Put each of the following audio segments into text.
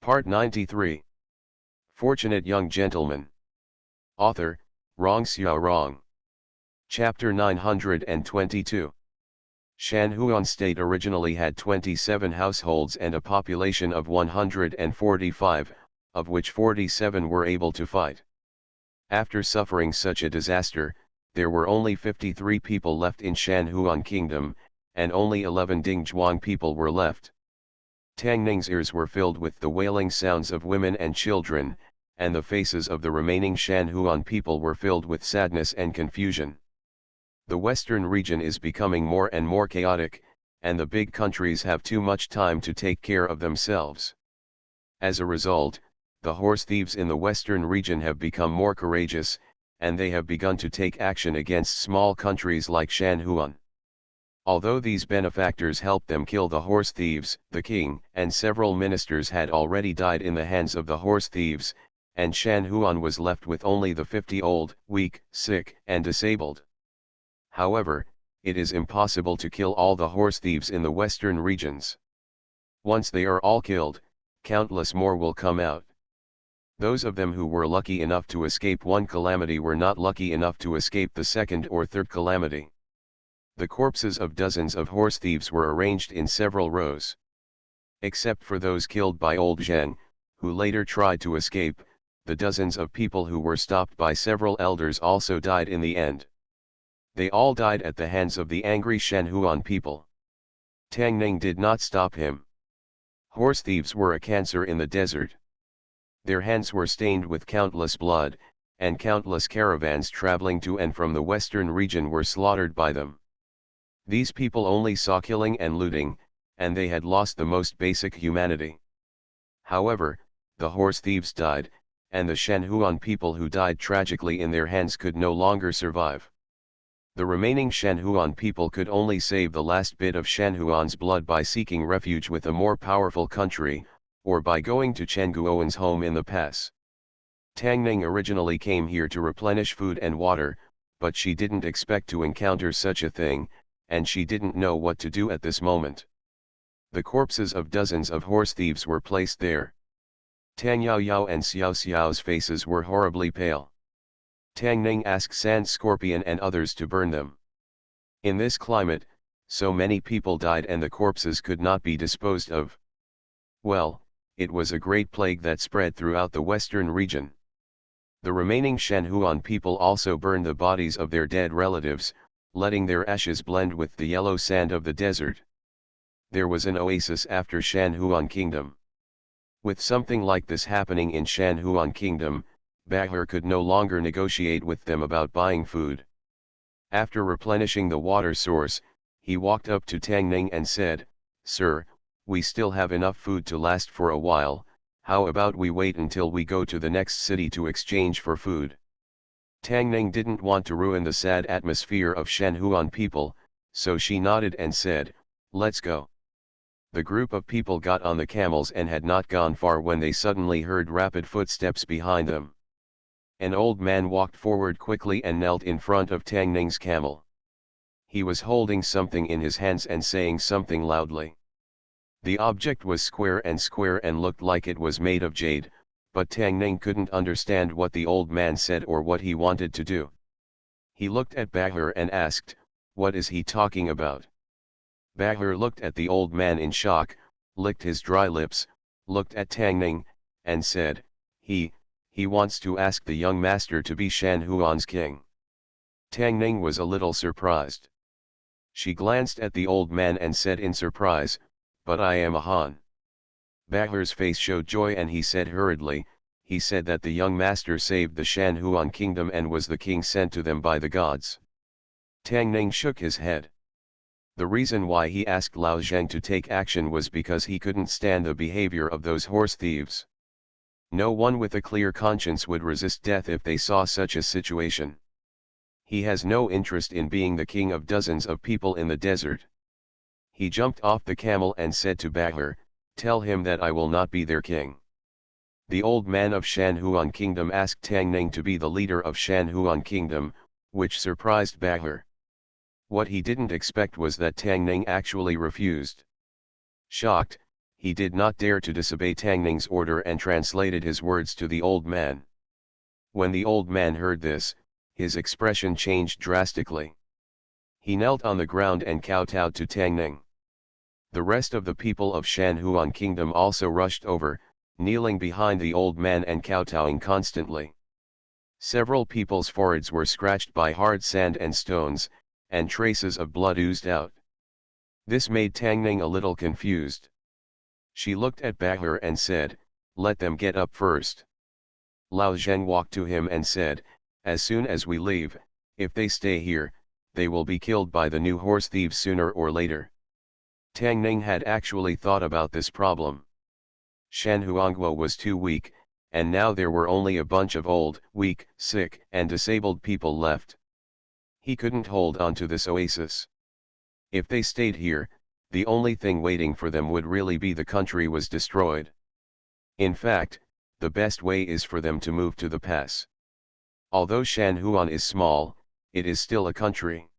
Part 93. Fortunate Young Gentleman. Author, Rong Xiaorong. Chapter 922. Shanhuan State originally had 27 households and a population of 145, of which 47 were able to fight. After suffering such a disaster, there were only 53 people left in Shanhuan Kingdom, and only 11 Dingzhuang people were left. Tang Ning's ears were filled with the wailing sounds of women and children, and the faces of the remaining Shanhuan people were filled with sadness and confusion. The western region is becoming more and more chaotic, and the big countries have too much time to take care of themselves. As a result, the horse thieves in the western region have become more courageous, and they have begun to take action against small countries like Shanhuan. Although these benefactors helped them kill the horse thieves, the king and several ministers had already died in the hands of the horse thieves, and Shanhuan was left with only the 50 old, weak, sick, and disabled. However, it is impossible to kill all the horse thieves in the western regions. Once they are all killed, countless more will come out. Those of them who were lucky enough to escape one calamity were not lucky enough to escape the second or third calamity. The corpses of dozens of horse thieves were arranged in several rows. Except for those killed by old Zheng, who later tried to escape, the dozens of people who were stopped by several elders also died in the end. They all died at the hands of the angry Shanhuan people. Tang Ning did not stop him. Horse thieves were a cancer in the desert. Their hands were stained with countless blood, and countless caravans traveling to and from the western region were slaughtered by them. These people only saw killing and looting, and they had lost the most basic humanity. However, the horse thieves died, and the Shanhuan people who died tragically in their hands could no longer survive. The remaining Shanhuan people could only save the last bit of Shanhuan's blood by seeking refuge with a more powerful country, or by going to Chen Guowen's home in the pass. Tang Ning originally came here to replenish food and water, but she didn't expect to encounter such a thing, and she didn't know what to do at this moment. The corpses of dozens of horse thieves were placed there. Tang Yao Yao and Xiao Xiao's faces were horribly pale. Tang Ning asked Sand Scorpion and others to burn them. In this climate, so many people died and the corpses could not be disposed of. Well, it was a great plague that spread throughout the western region. The remaining Shanhuan people also burned the bodies of their dead relatives, letting their ashes blend with the yellow sand of the desert. There was an oasis after Shanhuan Kingdom. With something like this happening in Shanhuan Kingdom, Bahar could no longer negotiate with them about buying food. After replenishing the water source, he walked up to Tang Ning and said, "Sir, we still have enough food to last for a while, how about we wait until we go to the next city to exchange for food?" Tang Ning didn't want to ruin the sad atmosphere of Shanhuan people, so she nodded and said, "Let's go." The group of people got on the camels and had not gone far when they suddenly heard rapid footsteps behind them. An old man walked forward quickly and knelt in front of Tang Ning's camel. He was holding something in his hands and saying something loudly. The object was square and looked like it was made of jade, but Tang Ning couldn't understand what the old man said or what he wanted to do. He looked at Bahar and asked, "What is he talking about?" Bahar looked at the old man in shock, licked his dry lips, looked at Tang Ning, and said, He wants to ask the young master to be Shanhuan's king." Tang Ning was a little surprised. She glanced at the old man and said in surprise, "But I am a Han." Bahar's face showed joy and he said hurriedly, "He said that the young master saved the Shanhuan kingdom and was the king sent to them by the gods." Tang Ning shook his head. The reason why he asked Lao Zheng to take action was because he couldn't stand the behavior of those horse thieves. No one with a clear conscience would resist death if they saw such a situation. He has no interest in being the king of dozens of people in the desert. He jumped off the camel and said to Bahar, "Tell him that I will not be their king." The old man of Shanhuan Kingdom asked Tang Ning to be the leader of Shanhuan Kingdom, which surprised Bahar. What he didn't expect was that Tang Ning actually refused. Shocked, he did not dare to disobey Tang Ning's order and translated his words to the old man. When the old man heard this, his expression changed drastically. He knelt on the ground and kowtowed to Tang Ning. The rest of the people of Shanhuan Kingdom also rushed over, kneeling behind the old man and kowtowing constantly. Several people's foreheads were scratched by hard sand and stones, and traces of blood oozed out. This made Tang Ning a little confused. She looked at Bahar and said, "Let them get up first." Lao Zheng walked to him and said, "As soon as we leave, if they stay here, they will be killed by the new horse thieves sooner or later." Tang Ning had actually thought about this problem. Shanhuangguo was too weak, and now there were only a bunch of old, weak, sick, and disabled people left. He couldn't hold on to this oasis. If they stayed here, the only thing waiting for them would really be the country was destroyed. In fact, the best way is for them to move to the pass. Although Shanhuan is small, it is still a country.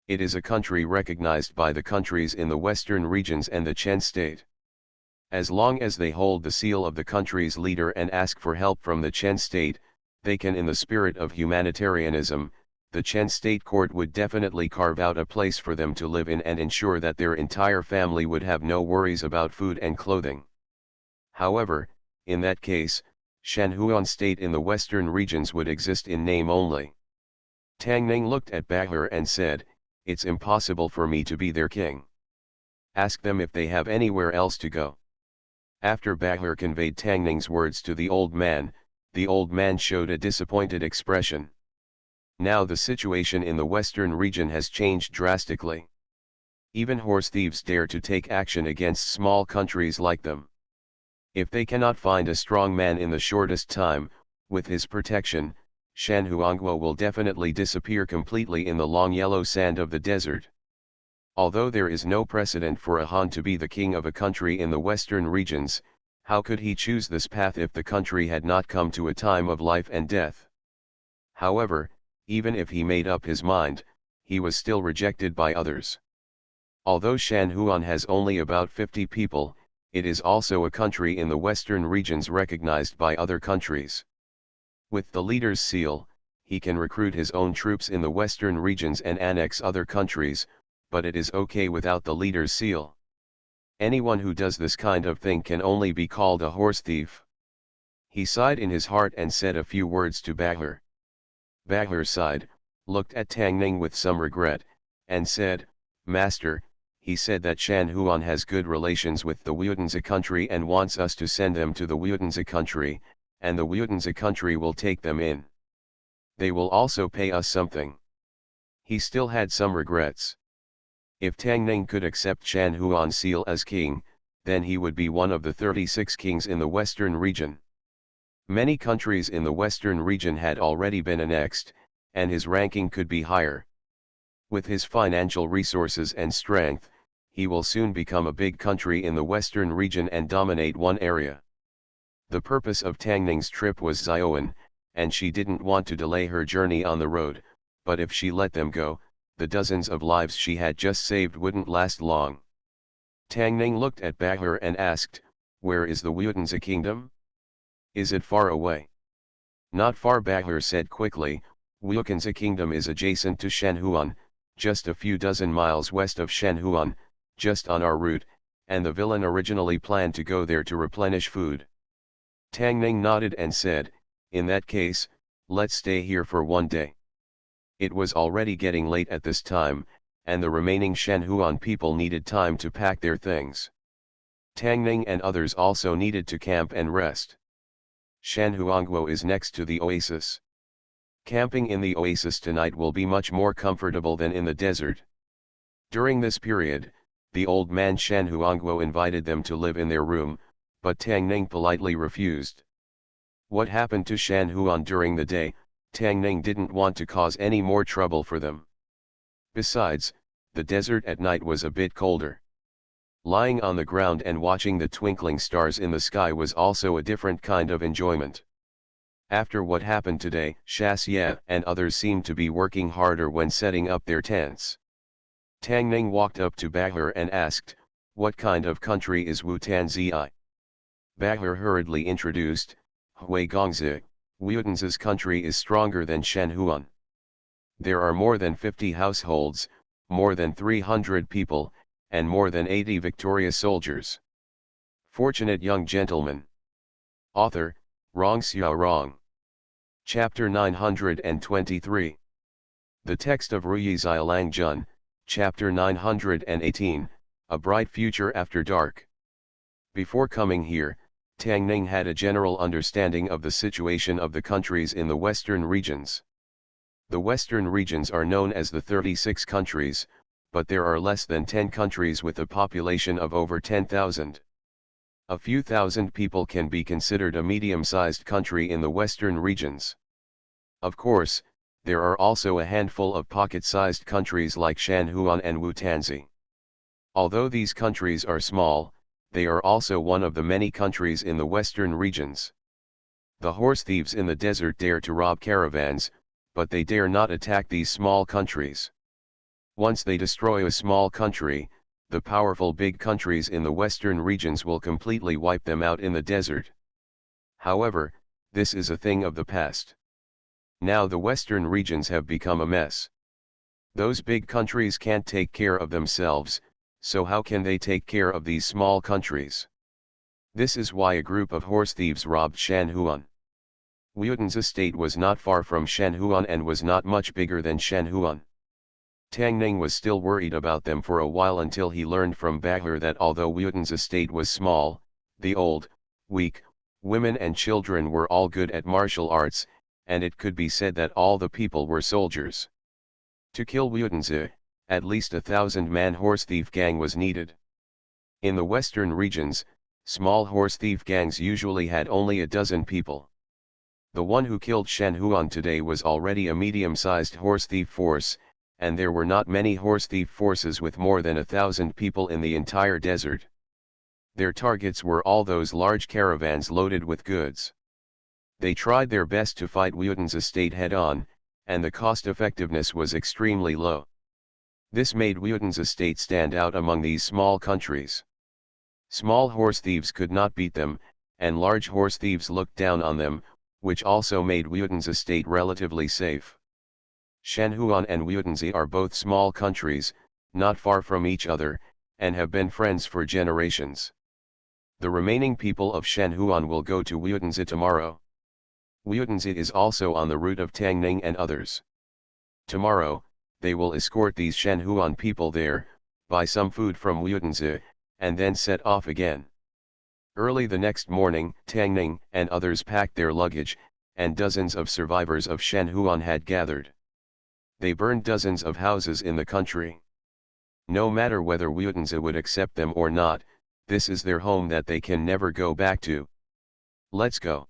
It is a country recognized by the countries in the western regions and the Chen state. As long as they hold the seal of the country's leader and ask for help from the Chen state, they can, in the spirit of humanitarianism, the Chen state court would definitely carve out a place for them to live in and ensure that their entire family would have no worries about food and clothing. However, in that case, Shanhuan state in the western regions would exist in name only. Tang Ning looked at Bahar and said, "It's impossible for me to be their king. Ask them if they have anywhere else to go." After Bahar conveyed Tang Ning's words to the old man showed a disappointed expression. Now the situation in the western region has changed drastically. Even horse thieves dare to take action against small countries like them. If they cannot find a strong man in the shortest time, with his protection, Shanhuangguo will definitely disappear completely in the long yellow sand of the desert. Although there is no precedent for a Han to be the king of a country in the western regions, how could he choose this path if the country had not come to a time of life and death? However, even if he made up his mind, he was still rejected by others. Although Shanhuan has only about 50 people, it is also a country in the western regions recognized by other countries. With the leader's seal, he can recruit his own troops in the western regions and annex other countries, but it is okay without the leader's seal. Anyone who does this kind of thing can only be called a horse thief. He sighed in his heart and said a few words to Bahar. Bahar sighed, looked at Tang Ning with some regret, and said, "Master, he said that Shanhuan has good relations with the Wudanzi country and wants us to send them to the Wudanzi country, and the Wudanzi country will take them in. They will also pay us something." He still had some regrets. If Tang Ning could accept Shanhuan's seal as king, then he would be one of the 36 kings in the western region. Many countries in the western region had already been annexed, and his ranking could be higher. With his financial resources and strength, he will soon become a big country in the western region and dominate one area. The purpose of Tang Ning's trip was Zioan, and she didn't want to delay her journey on the road, but if she let them go, the dozens of lives she had just saved wouldn't last long. Tang Ning looked at Bahar and asked, "Where is the Wudanzi kingdom? Is it far away?" "Not far," Bahar said quickly. "Wudanzi kingdom is adjacent to Shanhuan, just a few dozen miles west of Shanhuan, just on our route, and the villain originally planned to go there to replenish food." Tang Ning nodded and said, "In that case, let's stay here for one day." It was already getting late at this time, and the remaining Shanhuan people needed time to pack their things. Tang Ning and others also needed to camp and rest. Shanhuangguo is next to the oasis. Camping in the oasis tonight will be much more comfortable than in the desert. During this period, the old man Shanhuangguo invited them to live in their room, but Tang Ning politely refused. What happened to Shanhuan during the day, Tang Ning didn't want to cause any more trouble for them. Besides, the desert at night was a bit colder. Lying on the ground and watching the twinkling stars in the sky was also a different kind of enjoyment. After what happened today, Shasye and others seemed to be working harder when setting up their tents. Tang Ning walked up to Bahar and asked, What kind of country is Wutanzi? Bahar hurriedly introduced, Hui Gongzi, Wutanzi's country is stronger than Shenhuan. There are more than 50 households, more than 300 people, and more than 80 victorious soldiers. Fortunate young gentleman. Author, Rong Xiao Rong. Chapter 923. The text of Ruyi Xiaolang Jun, Chapter 918, A Bright Future After Dark. Before coming here, Tang Ning had a general understanding of the situation of the countries in the western regions. The western regions are known as the 36 countries, but there are less than 10 countries with a population of over 10,000. A few thousand people can be considered a medium-sized country in the western regions. Of course, there are also a handful of pocket-sized countries like Shanhuan and Wutanzi. Although these countries are small, they are also one of the many countries in the western regions. The horse thieves in the desert dare to rob caravans, but they dare not attack these small countries. Once they destroy a small country, the powerful big countries in the western regions will completely wipe them out in the desert. However, this is a thing of the past. Now the western regions have become a mess. Those big countries can't take care of themselves, so how can they take care of these small countries? This is why a group of horse thieves robbed Shanhuan. Wutan's estate was not far from Shanhuan and was not much bigger than Shanhuan. Tang Ning was still worried about them for a while until he learned from Bahar that although Wutan's estate was small, the old, weak, women and children were all good at martial arts, and it could be said that all the people were soldiers. To kill Wutanzi, at least 1,000-man horse thief gang was needed. In the western regions, small horse thief gangs usually had only a dozen people. The one who killed Shanhuan today was already a medium-sized horse thief force, and there were not many horse thief forces with more than 1,000 people in the entire desert. Their targets were all those large caravans loaded with goods. They tried their best to fight Wutan's estate head-on, and the cost-effectiveness was extremely low. This made Wutan's estate stand out among these small countries. Small horse thieves could not beat them, and large horse thieves looked down on them, which also made Wutan's estate relatively safe. Shanhuan and Wutanzi are both small countries, not far from each other, and have been friends for generations. The remaining people of Shanhuan will go to Wutanzi tomorrow. Wutanzi is also on the route of Tang Ning and others. Tomorrow, they will escort these Shanhuan people there, buy some food from Wutanzi, and then set off again. Early the next morning, Tang Ning and others packed their luggage, and dozens of survivors of Shanhuan had gathered. They burned dozens of houses in the country. No matter whether Wutanzi would accept them or not, this is their home that they can never go back to. Let's go.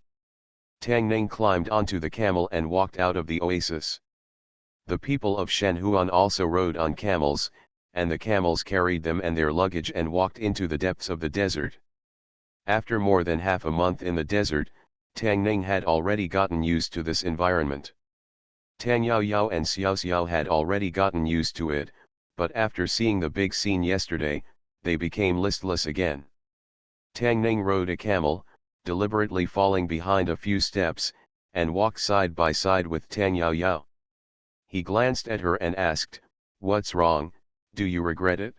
Tang Ning climbed onto the camel and walked out of the oasis. The people of Shanhuan also rode on camels, and the camels carried them and their luggage and walked into the depths of the desert. After more than half a month in the desert, Tang Ning had already gotten used to this environment. Tang Yao Yao and Xiao Xiao had already gotten used to it, but after seeing the big scene yesterday, they became listless again. Tang Ning rode a camel, deliberately falling behind a few steps, and walked side by side with Tang Yao Yao. He glanced at her and asked, "What's wrong, do you regret it?"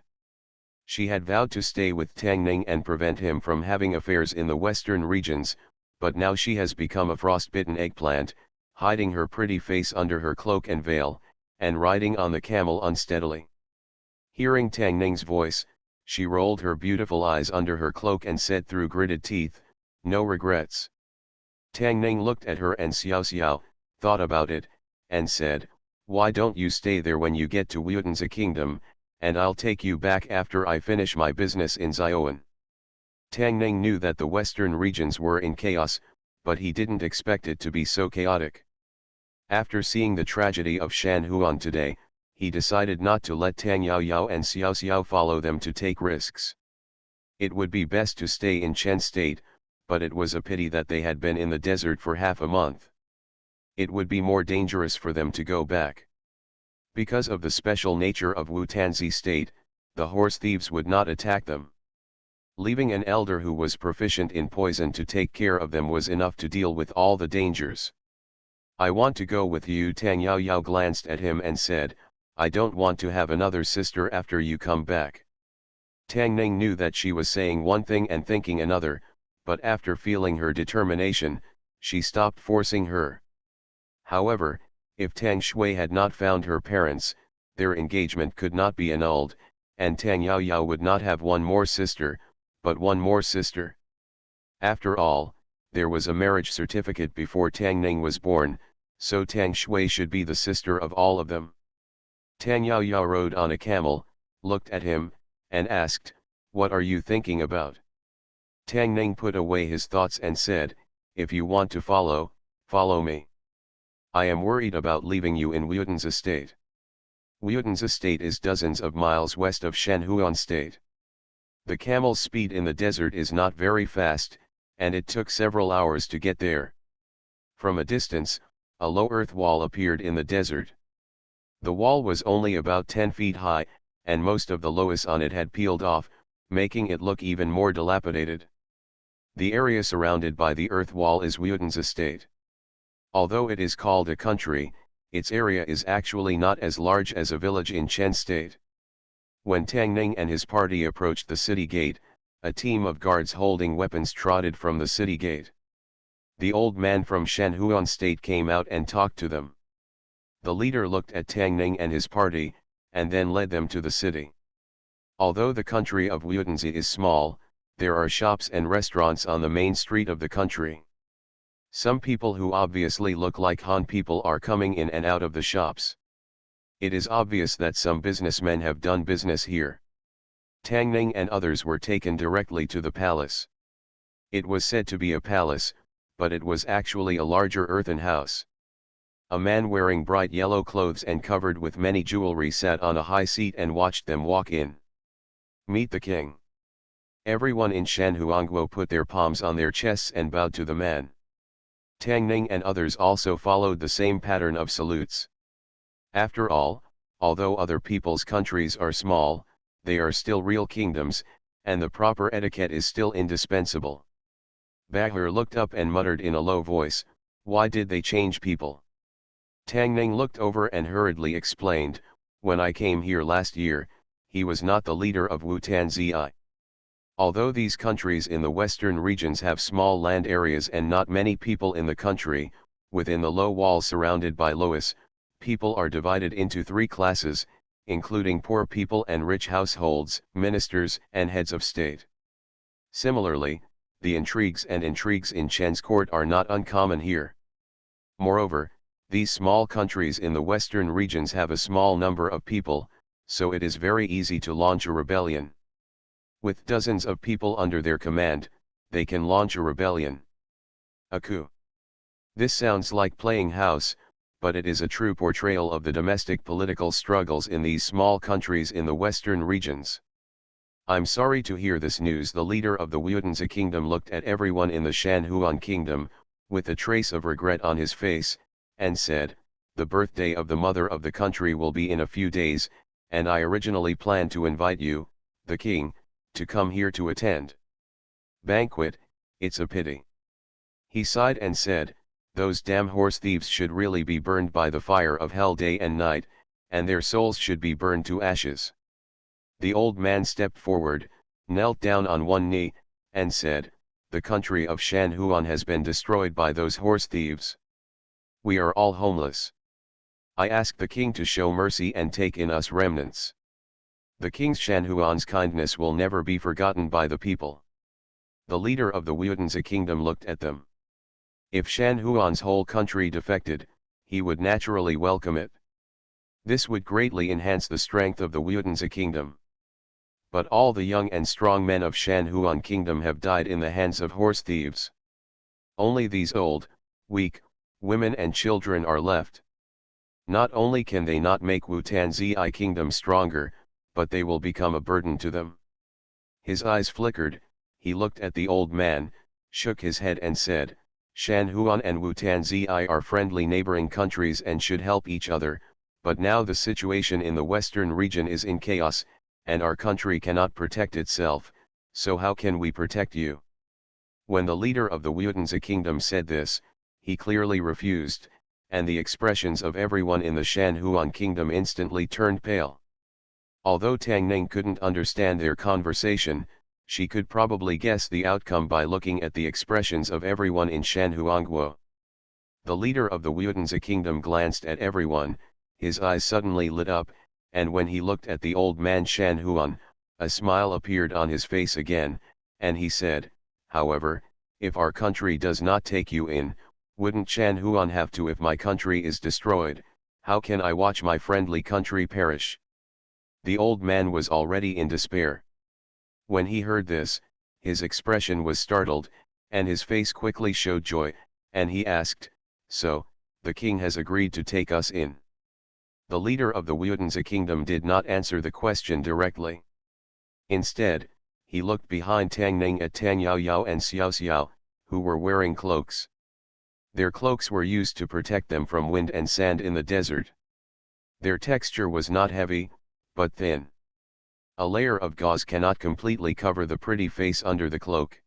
She had vowed to stay with Tang Ning and prevent him from having affairs in the western regions, but now she has become a frostbitten eggplant, hiding her pretty face under her cloak and veil, and riding on the camel unsteadily. Hearing Tang Ning's voice, she rolled her beautiful eyes under her cloak and said through gritted teeth, "No regrets." Tang Ning looked at her and Xiao Xiao, thought about it, and said, "Why don't you stay there when you get to Wutanzi Kingdom, and I'll take you back after I finish my business in Zioan." Tang Ning knew that the western regions were in chaos, but he didn't expect it to be so chaotic. After seeing the tragedy of Shanhuan today, he decided not to let Tang Yao Yao and Xiao Xiao follow them to take risks. It would be best to stay in Chen State, but it was a pity that they had been in the desert for half a month. It would be more dangerous for them to go back. Because of the special nature of Wutanzi State, the horse thieves would not attack them. Leaving an elder who was proficient in poison to take care of them was enough to deal with all the dangers. I want to go with you. Tang Yao Yao glanced at him and said, I don't want to have another sister after you come back. Tang Ning knew that she was saying one thing and thinking another, but after feeling her determination, she stopped forcing her. However, if Tang Shui had not found her parents, their engagement could not be annulled, and Tang Yao Yao would not have one more sister, but one more sister. After all, there was a marriage certificate before Tang Ning was born, so Tang Shui should be the sister of all of them. Tang Yao Yao rode on a camel, looked at him, and asked, What are you thinking about? Tang Ning put away his thoughts and said, If you want to follow, follow me. I am worried about leaving you in Wutan's estate. Wutan's estate is dozens of miles west of Shanhuan State. The camel's speed in the desert is not very fast, and it took several hours to get there. From a distance, a low earth wall appeared in the desert. The wall was only about 10 feet high, and most of the loess on it had peeled off, making it look even more dilapidated. The area surrounded by the earth wall is Wutan's estate. Although it is called a country, its area is actually not as large as a village in Chen State. When Tang Ning and his party approached the city gate, a team of guards holding weapons trotted from the city gate. The old man from Shanhuan State came out and talked to them. The leader looked at Tang Ning and his party, and then led them to the city. Although the country of Wutanzi is small, there are shops and restaurants on the main street of the country. Some people who obviously look like Han people are coming in and out of the shops. It is obvious that some businessmen have done business here. Tang Ning and others were taken directly to the palace. It was said to be a palace, but it was actually a larger earthen house. A man wearing bright yellow clothes and covered with many jewelry sat on a high seat and watched them walk in. Meet the king. Everyone in Shanhuangguo put their palms on their chests and bowed to the man. Tang Ning and others also followed the same pattern of salutes. After all, although other people's countries are small, they are still real kingdoms, and the proper etiquette is still indispensable. Bahir looked up and muttered in a low voice, Why did they change people? Tang Ning looked over and hurriedly explained, When I came here last year, he was not the leader of Wutanzi. Although these countries in the western regions have small land areas and not many people in the country, within the low walls surrounded by loess, people are divided into three classes, including poor people and rich households, ministers and heads of state. Similarly, the intrigues in Chen's court are not uncommon here. Moreover, these small countries in the western regions have a small number of people, so it is very easy to launch a rebellion. With dozens of people under their command, they can launch a rebellion. A coup. This sounds like playing house, but it is a true portrayal of the domestic political struggles in these small countries in the western regions. I'm sorry to hear this news. The leader of the Wutanzi kingdom looked at everyone in the Shanhuan kingdom, with a trace of regret on his face, and said, The birthday of the mother of the country will be in a few days, and I originally planned to invite you, the king, to come here to attend. Banquet, it's a pity. He sighed and said, Those damn horse thieves should really be burned by the fire of hell day and night, and their souls should be burned to ashes. The old man stepped forward, knelt down on one knee, and said, The country of Shanhuan has been destroyed by those horse thieves. We are all homeless. I ask the king to show mercy and take in us remnants. The king's Shanhuan's kindness will never be forgotten by the people. The leader of the Wutanzi kingdom looked at them. If Shanhuan's whole country defected, he would naturally welcome it. This would greatly enhance the strength of the Wutanzi kingdom. But all the young and strong men of Shanhuan kingdom have died in the hands of horse thieves. Only these old, weak, women and children are left. Not only can they not make Wutanzi kingdom stronger, but they will become a burden to them. His eyes flickered, he looked at the old man, shook his head and said, Shanhuan and Wutanzi are friendly neighboring countries and should help each other, but now the situation in the western region is in chaos, and our country cannot protect itself, So how can we protect you? When the leader of the Wutanzi kingdom said this, he clearly refused, and the expressions of everyone in the Shanhuan kingdom instantly turned pale. Although Tang Ning couldn't understand their conversation, she could probably guess the outcome by looking at the expressions of everyone in Shanhuangguo. The leader of the Wutanzi kingdom glanced at everyone, his eyes suddenly lit up, and when he looked at the old man Shanhuan, a smile appeared on his face again, and he said, "However, if our country does not take you in, wouldn't Shanhuan have to? If my country is destroyed, how can I watch my friendly country perish?" The old man was already in despair. When he heard this, his expression was startled, and his face quickly showed joy, and he asked, "So, the king has agreed to take us in?" The leader of the Wutanzi kingdom did not answer the question directly. Instead, he looked behind Tang Ning at Tang Yao Yao and Xiao Xiao, who were wearing cloaks. Their cloaks were used to protect them from wind and sand in the desert. Their texture was not heavy, but thin. A layer of gauze cannot completely cover the pretty face under the cloak.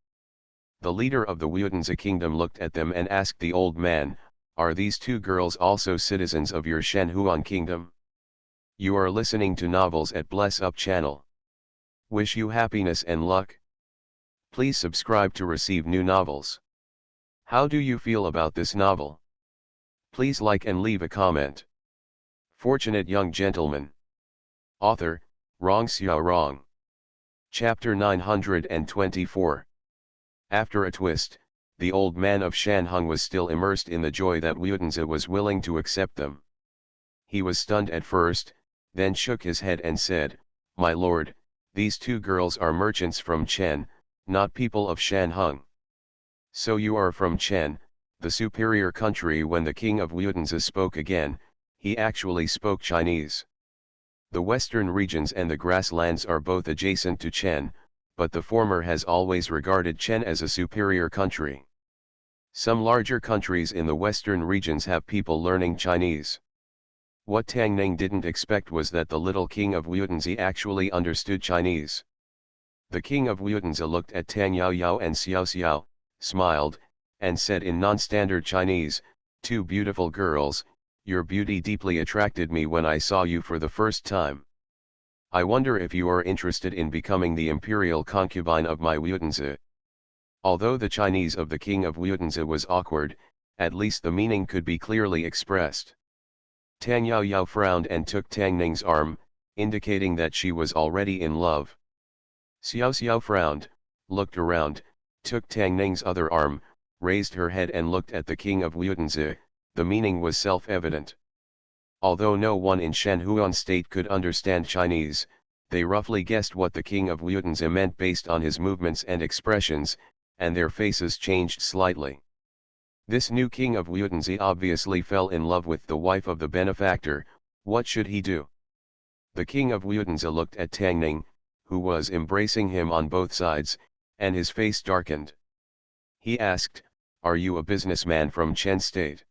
The leader of the Wutanzi kingdom looked at them and asked the old man, "Are these two girls also citizens of your Shanhuan kingdom?" You are listening to Novels at Bless Up channel. Wish you happiness and luck. Please subscribe to receive new novels. How do you feel about this novel? Please like and leave a comment. Fortunate Young Gentleman. Author, Rong Xiao Rong. Chapter 924. After a twist, the old man of Shanhung was still immersed in the joy that Wutanzi was willing to accept them. He was stunned at first, then shook his head and said, "My lord, these two girls are merchants from Chen, not people of Shanhung." "So you are from Chen, the superior country." When the king of Wutanzi spoke again, he actually spoke Chinese. The western regions and the grasslands are both adjacent to Chen, but the former has always regarded Chen as a superior country. Some larger countries in the western regions have people learning Chinese. What Tang Ning didn't expect was that the little king of Wutanzi actually understood Chinese. The king of Wutanzi looked at Tang Yao Yao and Xiao Xiao, smiled, and said in non-standard Chinese, "Two beautiful girls, your beauty deeply attracted me when I saw you for the first time. I wonder if you are interested in becoming the imperial concubine of my Wutanzi." Although the Chinese of the king of Wutanzi was awkward, at least the meaning could be clearly expressed. Tang Yao Yao frowned and took Tang Ning's arm, indicating that she was already in love. Xiao Xiao frowned, looked around, took Tang Ning's other arm, raised her head and looked at the king of Wutanzi. The meaning was self-evident. Although no one in Shanhuan state could understand Chinese, they roughly guessed what the king of Wutanzi meant based on his movements and expressions, and their faces changed slightly. This new king of Wutanzi obviously fell in love with the wife of the benefactor. What should he do? The king of Wutanzi looked at Tang Ning, who was embracing him on both sides, and his face darkened. He asked, "Are you a businessman from Chen State?"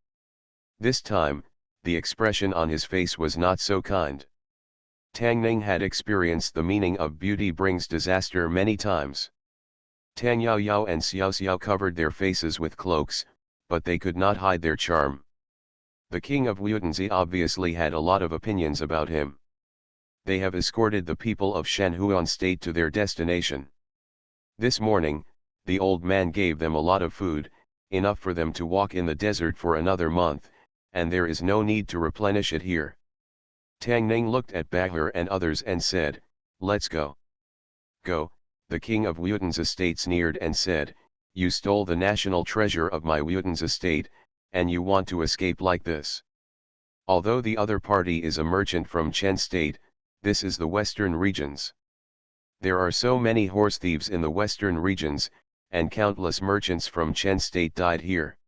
This time, the expression on his face was not so kind. Tang Ning had experienced the meaning of beauty brings disaster many times. Tang Yao Yao and Xiao Xiao covered their faces with cloaks, but they could not hide their charm. The king of Wutanzi obviously had a lot of opinions about him. They have escorted the people of Shanhuan state to their destination. This morning, the old man gave them a lot of food, enough for them to walk in the desert for another month, and there is no need to replenish it here. Tang Ning looked at Bahar and others and said, "Let's go." "Go," the king of Wutanzi state sneered and said, "You stole the national treasure of my Wutanzi state, and you want to escape like this?" Although the other party is a merchant from Chen state, this is the western regions. There are so many horse thieves in the western regions, and countless merchants from Chen state died here.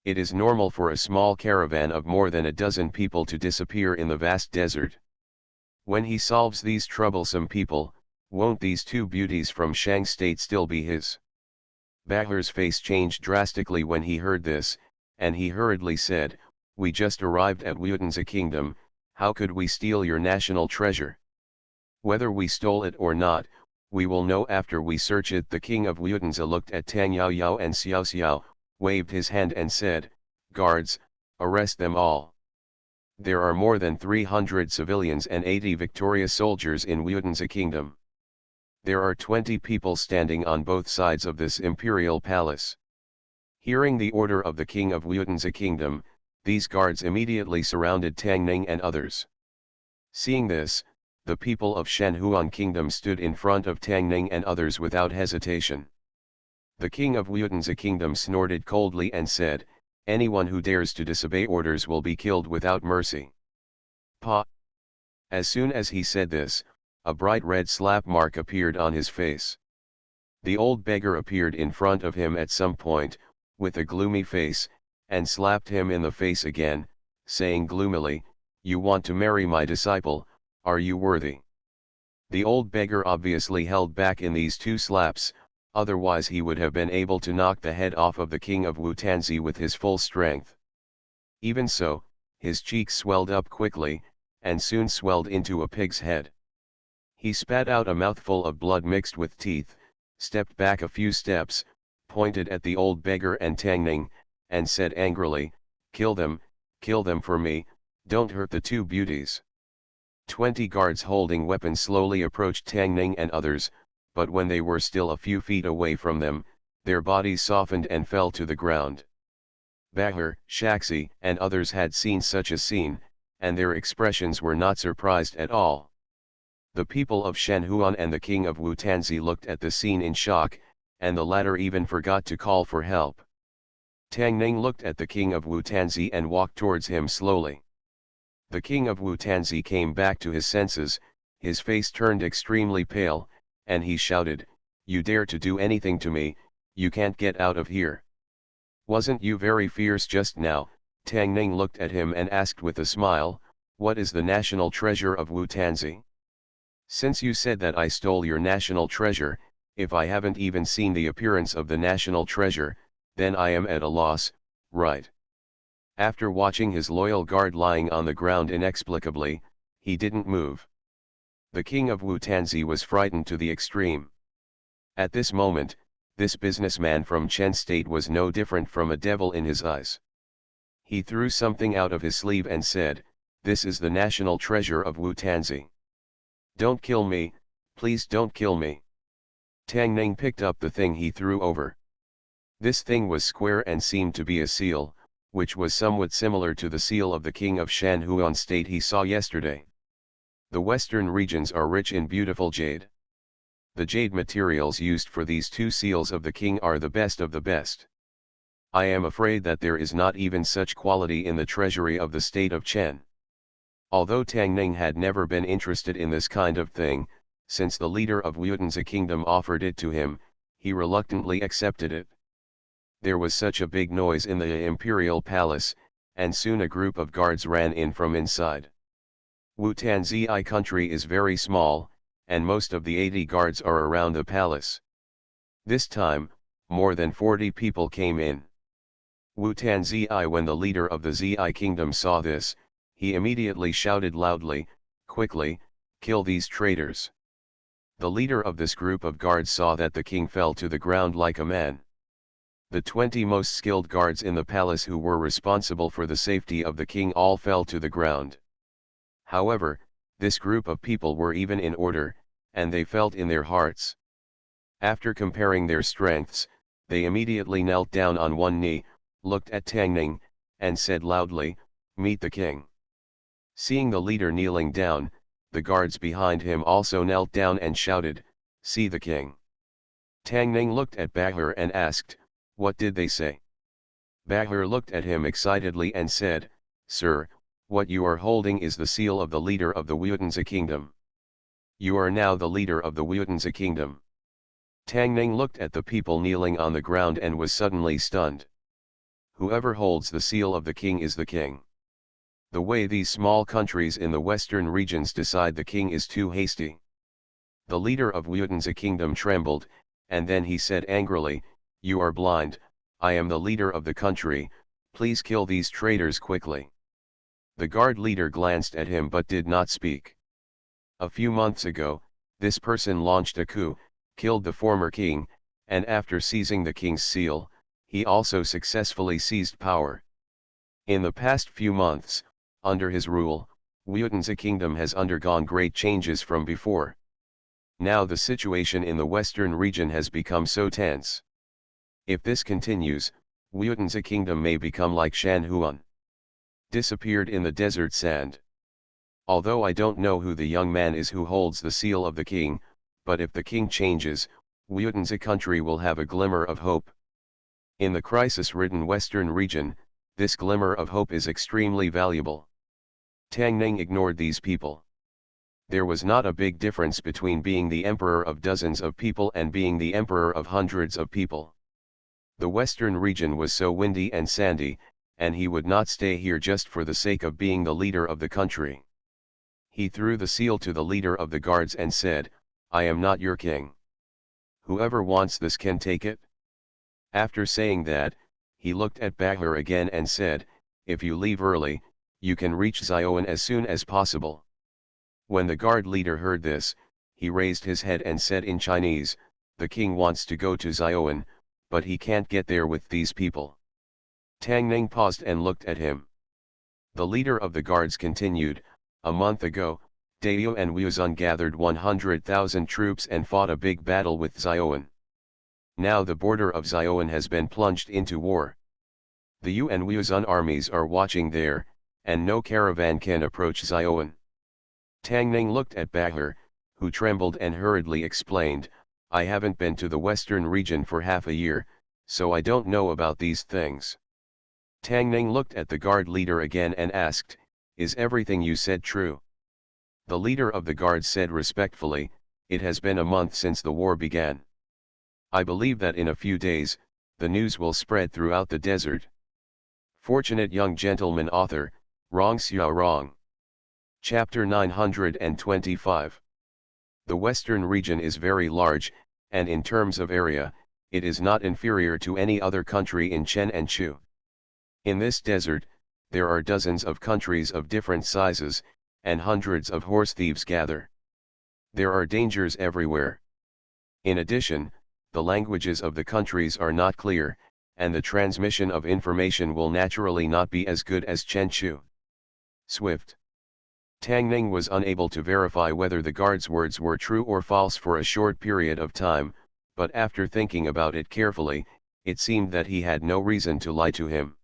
It is normal for a small caravan of more than a dozen people to disappear in the vast desert. When he solves these troublesome people, won't these two beauties from Shang state still be his? Bahar's face changed drastically when he heard this, and he hurriedly said, "We just arrived at Wutanzi kingdom, how could we steal your national treasure? Whether we stole it or not, We will know after we search it. The king of Wutanzi looked at Tang Yao Yao and Xiao Xiao, waved his hand and said, "Guards, arrest them all. There are more than 300 civilians and 80 victorious soldiers in Wutanzi kingdom. There are 20 people standing on both sides of this imperial palace." Hearing the order of the king of Wutanzi kingdom, these guards immediately surrounded Tang Ning and others. Seeing this, the people of Shanhuan kingdom stood in front of Tang Ning and others without hesitation. The king of Wutanzi kingdom snorted coldly and said, "Anyone who dares to disobey orders will be killed without mercy." Pa! As soon as he said this, a bright red slap mark appeared on his face. The old beggar appeared in front of him at some point, with a gloomy face, and slapped him in the face again, saying gloomily, "You want to marry my disciple, are you worthy?" The old beggar obviously held back in these two slaps, otherwise he would have been able to knock the head off of the king of Wutanzi with his full strength. Even so, his cheeks swelled up quickly, and soon swelled into a pig's head. He spat out a mouthful of blood mixed with teeth, stepped back a few steps, pointed at the old beggar and Tang Ning, and said angrily, kill them for me, don't hurt the two beauties." 20 guards holding weapons slowly approached Tang Ning and others, but when they were still a few feet away from them, their bodies softened and fell to the ground. Bahar, Shaxi, and others had seen such a scene, and their expressions were not surprised at all. The people of Shanhuan and the king of Wutanzi looked at the scene in shock, and the latter even forgot to call for help. Tang Ning looked at the king of Wutanzi and walked towards him slowly. The king of Wutanzi came back to his senses, his face turned extremely pale, and he shouted, "You dare to do anything to me, you can't get out of here." "Wasn't you very fierce just now?" Tang Ning looked at him and asked with a smile, "What is the national treasure of Wutanzi? Since you said that I stole your national treasure, if I haven't even seen the appearance of the national treasure, then I am at a loss, right?" After watching his loyal guard lying on the ground inexplicably, he didn't move. The king of Wutanzi was frightened to the extreme. At this moment, this businessman from Chen State was no different from a devil in his eyes. He threw something out of his sleeve and said, "This is the national treasure of Wutanzi. Don't kill me, please don't kill me." Tang Ning picked up the thing he threw over. This thing was square and seemed to be a seal, which was somewhat similar to the seal of the king of Shanhuan State he saw yesterday. The western regions are rich in beautiful jade. The jade materials used for these two seals of the king are the best of the best. I am afraid that there is not even such quality in the treasury of the state of Chen. Although Tang Ning had never been interested in this kind of thing, since the leader of Wutanzi kingdom offered it to him, he reluctantly accepted it. There was such a big noise in the imperial palace, and soon a group of guards ran in from inside. Wutanzi country is very small, and most of the 80 guards are around the palace. This time, more than 40 people came in. Wutanzi, when the leader of the Zi kingdom saw this, he immediately shouted loudly, "Quickly, kill these traitors." The leader of this group of guards saw that the king fell to the ground like a man. The 20 most skilled guards in the palace who were responsible for the safety of the king all fell to the ground. However, this group of people were even in order, and they felt in their hearts. After comparing their strengths, they immediately knelt down on one knee, looked at Tang Ning, and said loudly, "Meet the king." Seeing the leader kneeling down, the guards behind him also knelt down and shouted, "See the king." Tang Ning looked at Bahar and asked, "What did they say?" Bahar looked at him excitedly and said, "Sir, what you are holding is the seal of the leader of the Wutanzi kingdom. You are now the leader of the Wutanzi kingdom." Tang Ning looked at the people kneeling on the ground and was suddenly stunned. Whoever holds the seal of the king is the king. The way these small countries in the western regions decide the king is too hasty. The leader of Wutanzi kingdom trembled, and then he said angrily, "You are blind, I am the leader of the country, please kill these traitors quickly." The guard leader glanced at him but did not speak. A few months ago, This person launched a coup, killed the former king, and after seizing the king's seal, he also successfully seized power. In the past few months, under his rule, Wutan's kingdom has undergone great changes from before. Now the situation in the western region has become so tense. If this continues, Wutan's kingdom may become like Shanhuan. Disappeared in the desert sand. Although I don't know who the young man is who holds the seal of the king, but if the king changes, Wutan's country will have a glimmer of hope. In the crisis-ridden western region, this glimmer of hope is extremely valuable. Tang Ning ignored these people. There was not a big difference between being the emperor of dozens of people and being the emperor of hundreds of people. The western region was so windy and sandy, and he would not stay here just for the sake of being the leader of the country. He threw the seal to the leader of the guards and said, "I am not your king. Whoever wants this can take it." After saying that, he looked at Bahar again and said, "If you leave early, you can reach Xiaoan as soon as possible." When the guard leader heard this, he raised his head and said in Chinese, "The king wants to go to Xiaoan, but he can't get there with these people." Tang Ning paused and looked at him. The leader of the guards continued, "A month ago, Dayo and Wuzun gathered 100,000 troops and fought a big battle with Xiaoan. Now the border of Xiaoan has been plunged into war. The Yu and Wuzun armies are watching there, and no caravan can approach Xiaoan." Tang Ning looked at Bahar, who trembled and hurriedly explained, "I haven't been to the western region for half a year, so I don't know about these things." Tang Ning looked at the guard leader again and asked, "Is everything you said true?" The leader of the guard said respectfully, "It has been a month since the war began. I believe that in a few days, the news will spread throughout the desert." Fortunate young gentleman author, Rong Xiao Rong. Chapter 925. The western region is very large, and in terms of area, it is not inferior to any other country in Chen and Chu. In this desert, there are dozens of countries of different sizes, and hundreds of horse thieves gather. There are dangers everywhere. In addition, the languages of the countries are not clear, and the transmission of information will naturally not be as good as Chen Chu. Swift. Tang Ning was unable to verify whether the guard's words were true or false for a short period of time, but after thinking about it carefully, it seemed that he had no reason to lie to him.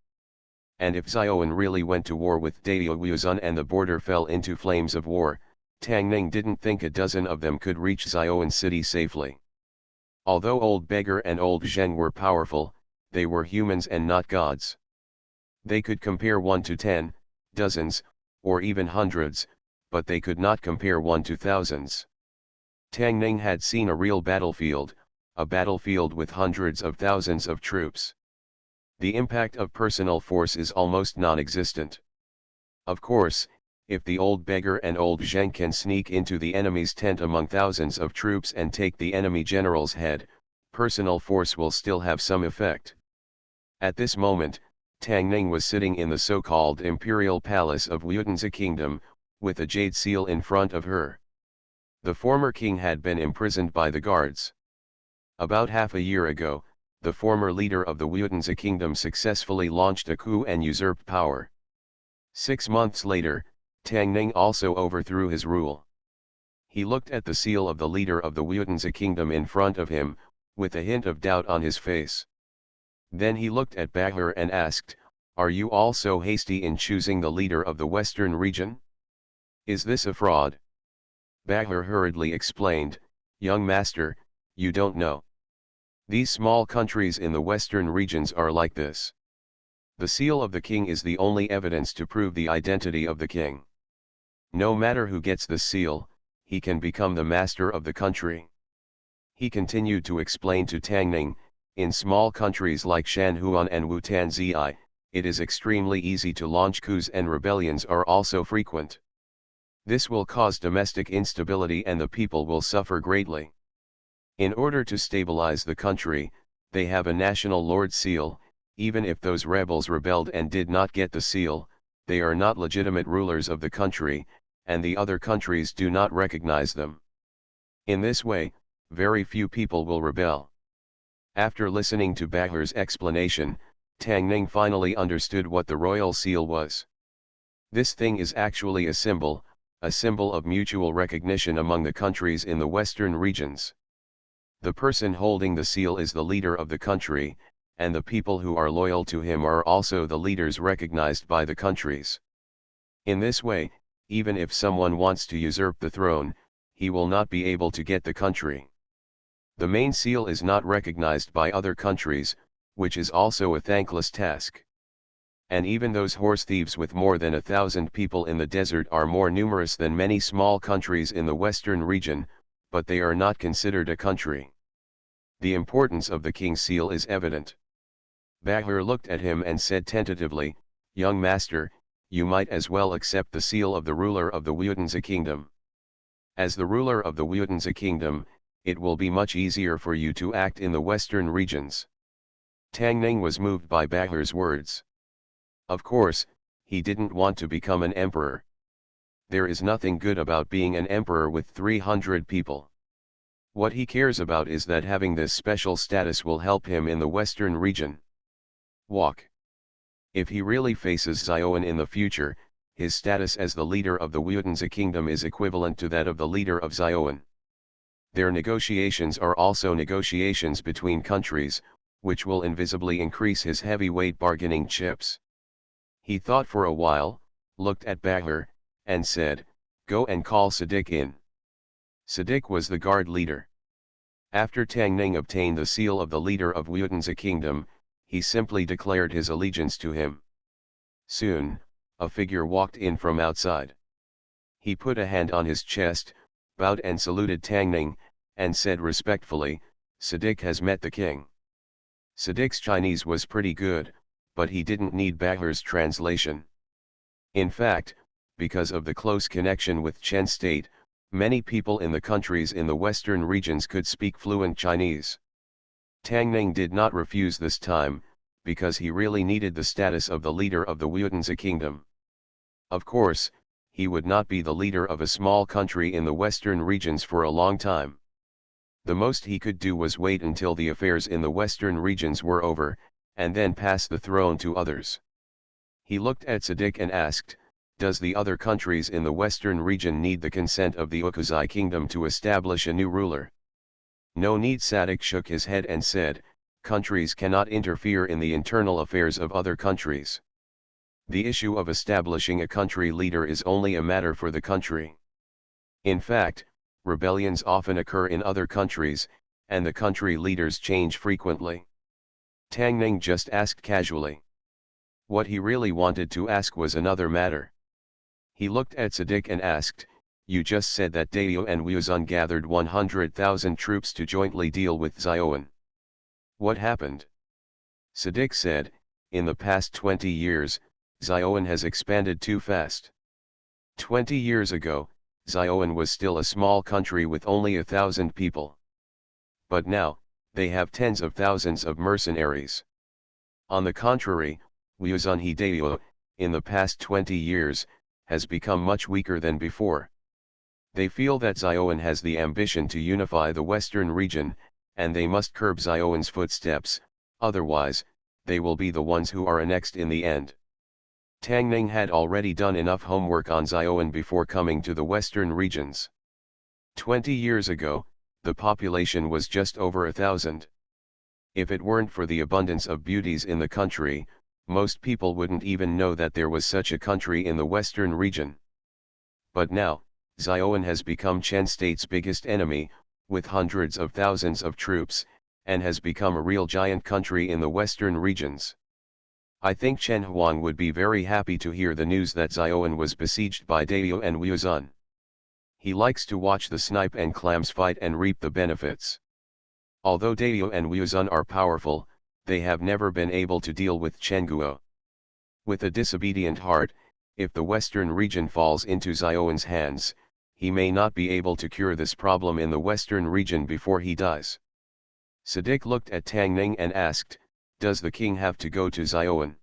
And if Xiaoan really went to war with Dayo Wuzun and the border fell into flames of war, Tang Ning didn't think a dozen of them could reach Xiaoan city safely. Although Old Beggar and Old Zheng were powerful, they were humans and not gods. They could compare 1 to 10, dozens, or even hundreds, but they could not compare 1 to thousands. Tang Ning had seen a real battlefield, a battlefield with hundreds of thousands of troops. The impact of personal force is almost non-existent. Of course, if the Old Beggar and Old Zheng can sneak into the enemy's tent among thousands of troops and take the enemy general's head, personal force will still have some effect. At this moment, Tang Ning was sitting in the so-called imperial palace of Wutan's kingdom, with a jade seal in front of her. The former king had been imprisoned by the guards. About half a year ago, the former leader of the Wutan's kingdom successfully launched a coup and usurped power. 6 months later, Tang Ning also overthrew his rule. He looked at the seal of the leader of the Wutan's kingdom in front of him, with a hint of doubt on his face. Then he looked at Bahar and asked, "Are you all so hasty in choosing the leader of the western region? Is this a fraud?" Bahar hurriedly explained, "Young master, you don't know. These small countries in the western regions are like this. The seal of the king is the only evidence to prove the identity of the king. No matter who gets the seal, he can become the master of the country." He continued to explain to Tang Ning, "In small countries like Shanhuan and Wutanzi, it is extremely easy to launch coups and rebellions are also frequent. This will cause domestic instability and the people will suffer greatly. In order to stabilize the country, they have a national lord seal. Even if those rebels rebelled and did not get the seal, they are not legitimate rulers of the country, and the other countries do not recognize them. In this way, very few people will rebel. After listening to Bahir's explanation, Tang Ning finally understood what the royal seal was. This thing is actually a symbol of mutual recognition among the countries in the western regions. The person holding the seal is the leader of the country, and the people who are loyal to him are also the leaders recognized by the countries. In this way, even if someone wants to usurp the throne, he will not be able to get the country. The main seal is not recognized by other countries, which is also a thankless task. And even those horse thieves with more than 1,000 people in the desert are more numerous than many small countries in the western region, but they are not considered a country. The importance of the king's seal is evident. Bahir looked at him and said tentatively, "Young master, you might as well accept the seal of the ruler of the Wudanza kingdom. As the ruler of the Wudanza kingdom, it will be much easier for you to act in the western regions." Tang Ning was moved by Bahir's words. Of course, he didn't want to become an emperor. There is nothing good about being an emperor with 300 people. What he cares about is that having this special status will help him in the western region. Walk. If he really faces Xiaoan in the future, his status as the leader of the Wudanza kingdom is equivalent to that of the leader of Xiaoan. Their negotiations are also negotiations between countries, which will invisibly increase his heavyweight bargaining chips. He thought for a while, looked at Bahir, and said, "Go and call Siddiq in." Siddiq was the guard leader. After Tang Ning obtained the seal of the leader of Wudanza kingdom, he simply declared his allegiance to him. Soon, a figure walked in from outside. He put a hand on his chest, bowed and saluted Tang Ning, and said respectfully, "Siddiq has met the king." Siddiq's Chinese was pretty good, but he didn't need Bahir's translation. In fact, because of the close connection with Chen state, many people in the countries in the western regions could speak fluent Chinese. Tang Ning did not refuse this time, because he really needed the status of the leader of the Wudanza kingdom. Of course, he would not be the leader of a small country in the western regions for a long time. The most he could do was wait until the affairs in the western regions were over, and then pass the throne to others. He looked at Siddiq and asked, "Does the other countries in the western region need the consent of the Ukazai kingdom to establish a new ruler?" "No need." Siddiq shook his head and said, "Countries cannot interfere in the internal affairs of other countries. The issue of establishing a country leader is only a matter for the country. In fact, rebellions often occur in other countries, and the country leaders change frequently." Tang Ning just asked casually. What he really wanted to ask was another matter. He looked at Siddiq and asked, "You just said that Dayo and Wuzun gathered 100,000 troops to jointly deal with Xiaoan. What happened?" Siddiq said, "In the past 20 years, Xiaoan has expanded too fast. 20 years ago, Xiaoan was still a small country with only 1,000 people. But now, they have tens of thousands of mercenaries. On the contrary, Wuzun Dayo, in the past 20 years, has become much weaker than before. They feel that Xiaoan has the ambition to unify the western region, and they must curb Xiaoan's footsteps, otherwise, they will be the ones who are annexed in the end." Tang Ning had already done enough homework on Xiaoan before coming to the western regions. 20 years ago, the population was just over 1,000. If it weren't for the abundance of beauties in the country, most people wouldn't even know that there was such a country in the western region. But now, Xiaoan has become Chen state's biggest enemy, with hundreds of thousands of troops, and has become a real giant country in the western regions. I think Chen Huang would be very happy to hear the news that Xiaoan was besieged by Dayo and Wuzun. He likes to watch the snipe and clams fight and reap the benefits. Although Dayo and Wuzun are powerful, they have never been able to deal with Chen Guo. With a disobedient heart, if the western region falls into Xiaoan's hands, he may not be able to cure this problem in the western region before he does. Siddiq looked at Tang Ning and asked, "Does the king have to go to Xiaoan?"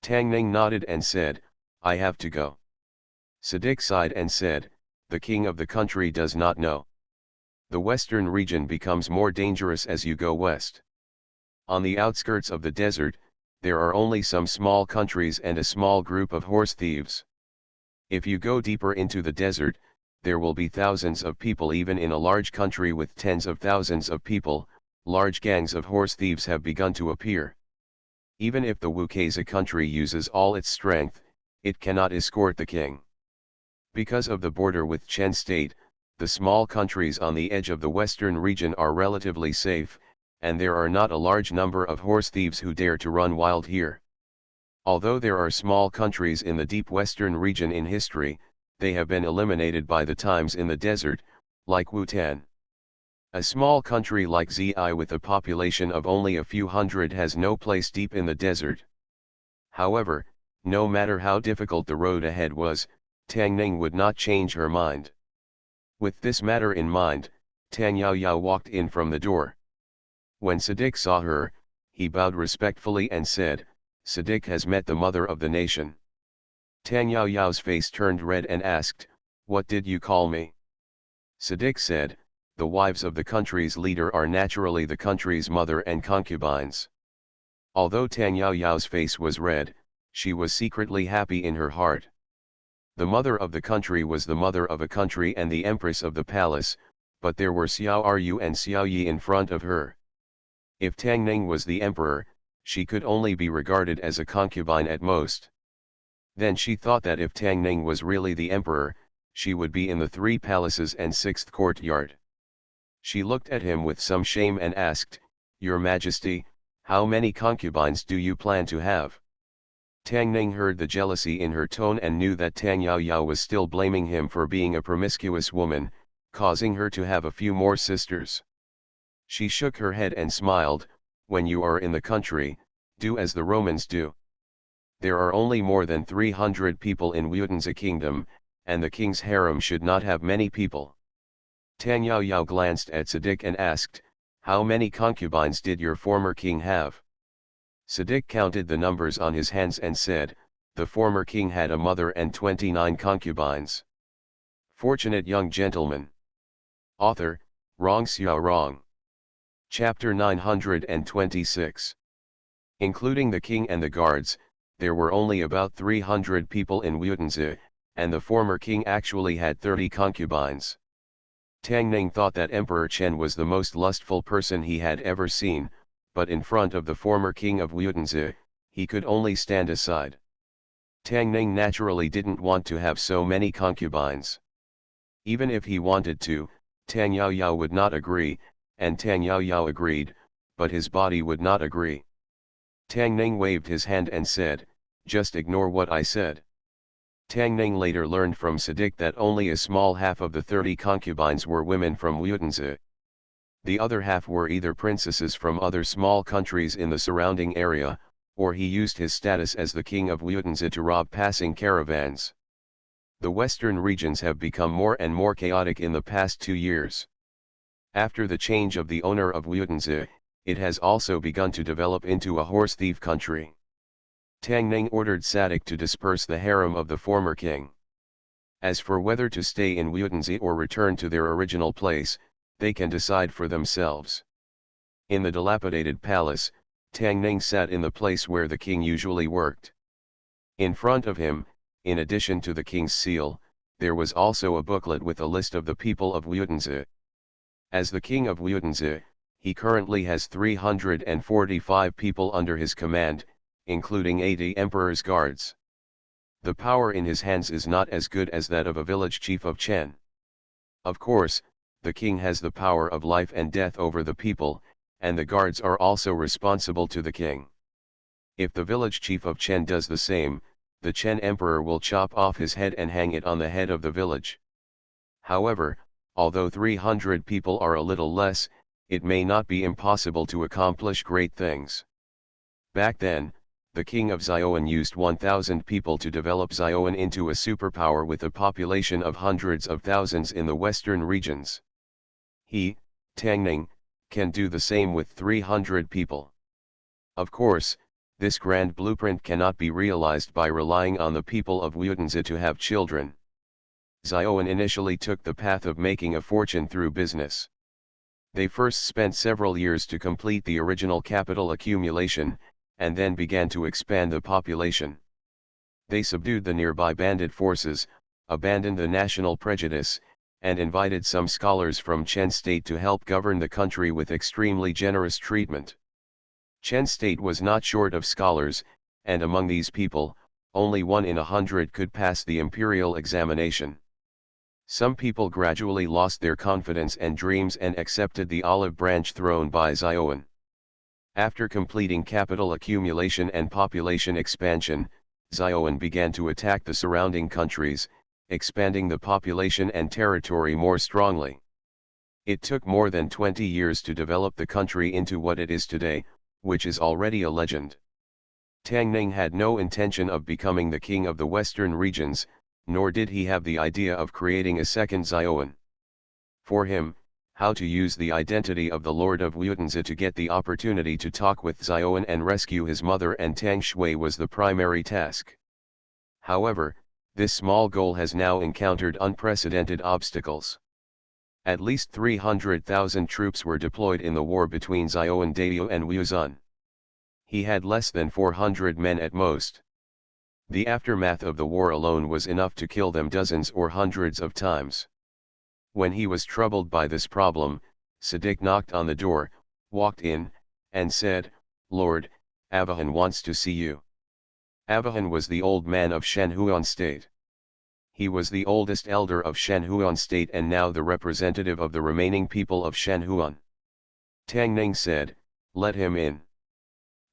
Tang Ning nodded and said, "I have to go." Siddiq sighed and said, "The king of the country does not know." The western region becomes more dangerous as you go west. On the outskirts of the desert, there are only some small countries and a small group of horse thieves. If you go deeper into the desert, there will be thousands of people. Even in a large country with tens of thousands of people, large gangs of horse thieves have begun to appear. Even if the Wukaza country uses all its strength, it cannot escort the king. Because of the border with Chen state, the small countries on the edge of the western region are relatively safe, and there are not a large number of horse thieves who dare to run wild here. Although there are small countries in the deep western region in history, they have been eliminated by the times in the desert, like Wutan. A small country like Zi with a population of only a few hundred has no place deep in the desert. However, no matter how difficult the road ahead was, Tang Ning would not change her mind. With this matter in mind, Tang Yaoyao walked in from the door. When Siddiq saw her, he bowed respectfully and said, "Siddiq has met the mother of the nation." Tang Yaoyao's face turned red and asked, "What did you call me?" Siddiq said, "The wives of the country's leader are naturally the country's mother and concubines." Although Tang Yaoyao's face was red, she was secretly happy in her heart. The mother of the country was the mother of a country and the empress of the palace, but there were Xiao Ru and Xiao Yi in front of her. If Tang Ning was the emperor, she could only be regarded as a concubine at most. Then she thought that if Tang Ning was really the emperor, she would be in the 3 palaces and 6th courtyard. She looked at him with some shame and asked, "Your Majesty, how many concubines do you plan to have?" Tang Ning heard the jealousy in her tone and knew that Tang Yaoyao was still blaming him for being a promiscuous woman, causing her to have a few more sisters. She shook her head and smiled, "When you are in the country, do as the Romans do. There are only more than 300 people in Wutanzi kingdom, and the king's harem should not have many people." Tang Yaoyao glanced at Siddiq and asked, "How many concubines did your former king have?" Siddiq counted the numbers on his hands and said, "The former king had a mother and 29 concubines." Fortunate young gentleman. Author, Rong Xiao Rong. Chapter 926. Including the king and the guards, there were only about 300 people in Wutanzi, and the former king actually had 30 concubines. Tang Ning thought that Emperor Chen was the most lustful person he had ever seen, but in front of the former king of Wutanzi, he could only stand aside. Tang Ning naturally didn't want to have so many concubines. Even if he wanted to, Tang Yaoyao would not agree, and Tang Yaoyao agreed, but his body would not agree. Tang Ning waved his hand and said, "Just ignore what I said." Tang Ning later learned from Siddiq that only a small half of the 30 concubines were women from Wutanzi. The other half were either princesses from other small countries in the surrounding area, or he used his status as the king of Wutanzi to rob passing caravans. The western regions have become more and more chaotic in the past 2 years. After the change of the owner of Wutanzi, it has also begun to develop into a horse thief country. Tang Ning ordered Sadek to disperse the harem of the former king. As for whether to stay in Wutanzi or return to their original place, they can decide for themselves. In the dilapidated palace, Tang Ning sat in the place where the king usually worked. In front of him, in addition to the king's seal, there was also a booklet with a list of the people of Wutanzi. As the king of Wutanzi, he currently has 345 people under his command, including 80 emperor's guards. The power in his hands is not as good as that of a village chief of Chen. Of course, the king has the power of life and death over the people, and the guards are also responsible to the king. If the village chief of Chen does the same, the Chen emperor will chop off his head and hang it on the head of the village. However, although 300 people are a little less, it may not be impossible to accomplish great things. Back then, the king of Zioan used 1,000 people to develop Zioan into a superpower with a population of hundreds of thousands in the western regions. He, Tang Ning, can do the same with 300 people. Of course, this grand blueprint cannot be realized by relying on the people of Wutanzi to have children. Zioan initially took the path of making a fortune through business. They first spent several years to complete the original capital accumulation, and then began to expand the population. They subdued the nearby bandit forces, abandoned the national prejudice, and invited some scholars from Chen state to help govern the country with extremely generous treatment. Chen state was not short of scholars, and among these people, only 1 in 100 could pass the imperial examination. Some people gradually lost their confidence and dreams and accepted the olive branch thrown by Zhaoan. After completing capital accumulation and population expansion, Zhaoan began to attack the surrounding countries, expanding the population and territory more strongly. It took more than 20 years to develop the country into what it is today, which is already a legend. Tang Ning had no intention of becoming the king of the western regions, nor did he have the idea of creating a second Zhaoan. For him, how to use the identity of the Lord of Wutanzi to get the opportunity to talk with Zhaoan and rescue his mother and Tang Shui was the primary task. However, this small goal has now encountered unprecedented obstacles. At least 300,000 troops were deployed in the war between Zhaoan Dayu and Wuzun. He had less than 400 men at most. The aftermath of the war alone was enough to kill them dozens or hundreds of times. When he was troubled by this problem, Sadiq knocked on the door, walked in, and said, "Lord, Avahan wants to see you." Avahan was the old man of Shenhuan state. He was the oldest elder of Shenhuan state and now the representative of the remaining people of Shenhuan. Tang Ning said, "Let him in."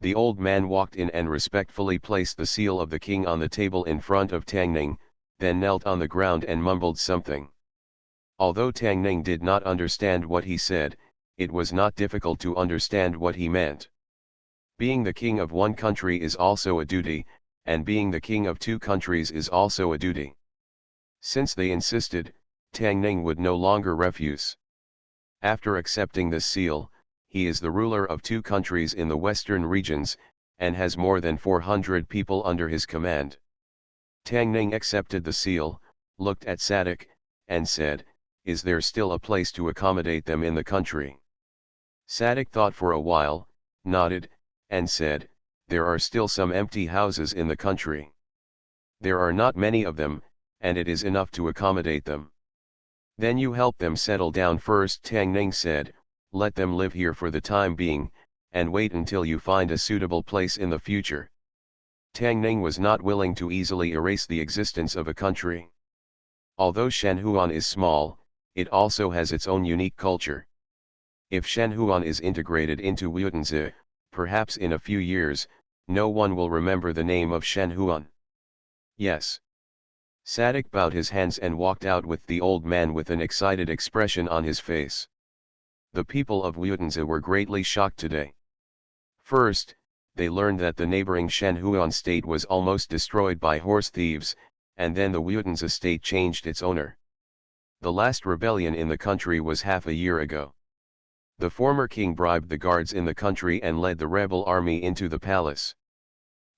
The old man walked in and respectfully placed the seal of the king on the table in front of Tang Ning, then knelt on the ground and mumbled something. Although Tang Ning did not understand what he said, it was not difficult to understand what he meant. Being the king of one country is also a duty, and being the king of two countries is also a duty. Since they insisted, Tang Ning would no longer refuse. After accepting this seal, he is the ruler of two countries in the western regions, and has more than 400 people under his command. Tang Ning accepted the seal, looked at Sadiq, and said, "Is there still a place to accommodate them in the country?" Sadiq thought for a while, nodded, and said, "There are still some empty houses in the country. There are not many of them, and it is enough to accommodate them." "Then you help them settle down first," Tang Ning said, "let them live here for the time being, and wait until you find a suitable place in the future." Tang Ning was not willing to easily erase the existence of a country. Although Shenhuan is small, it also has its own unique culture. If Shenhuan is integrated into Wutanzi, perhaps in a few years, no one will remember the name of Shenhuan. "Yes." Sadiq bowed his hands and walked out with the old man with an excited expression on his face. The people of Wutanzi were greatly shocked today. First, they learned that the neighboring Shenhuan state was almost destroyed by horse thieves, and then the Wutanzi state changed its owner. The last rebellion in the country was half a year ago. The former king bribed the guards in the country and led the rebel army into the palace.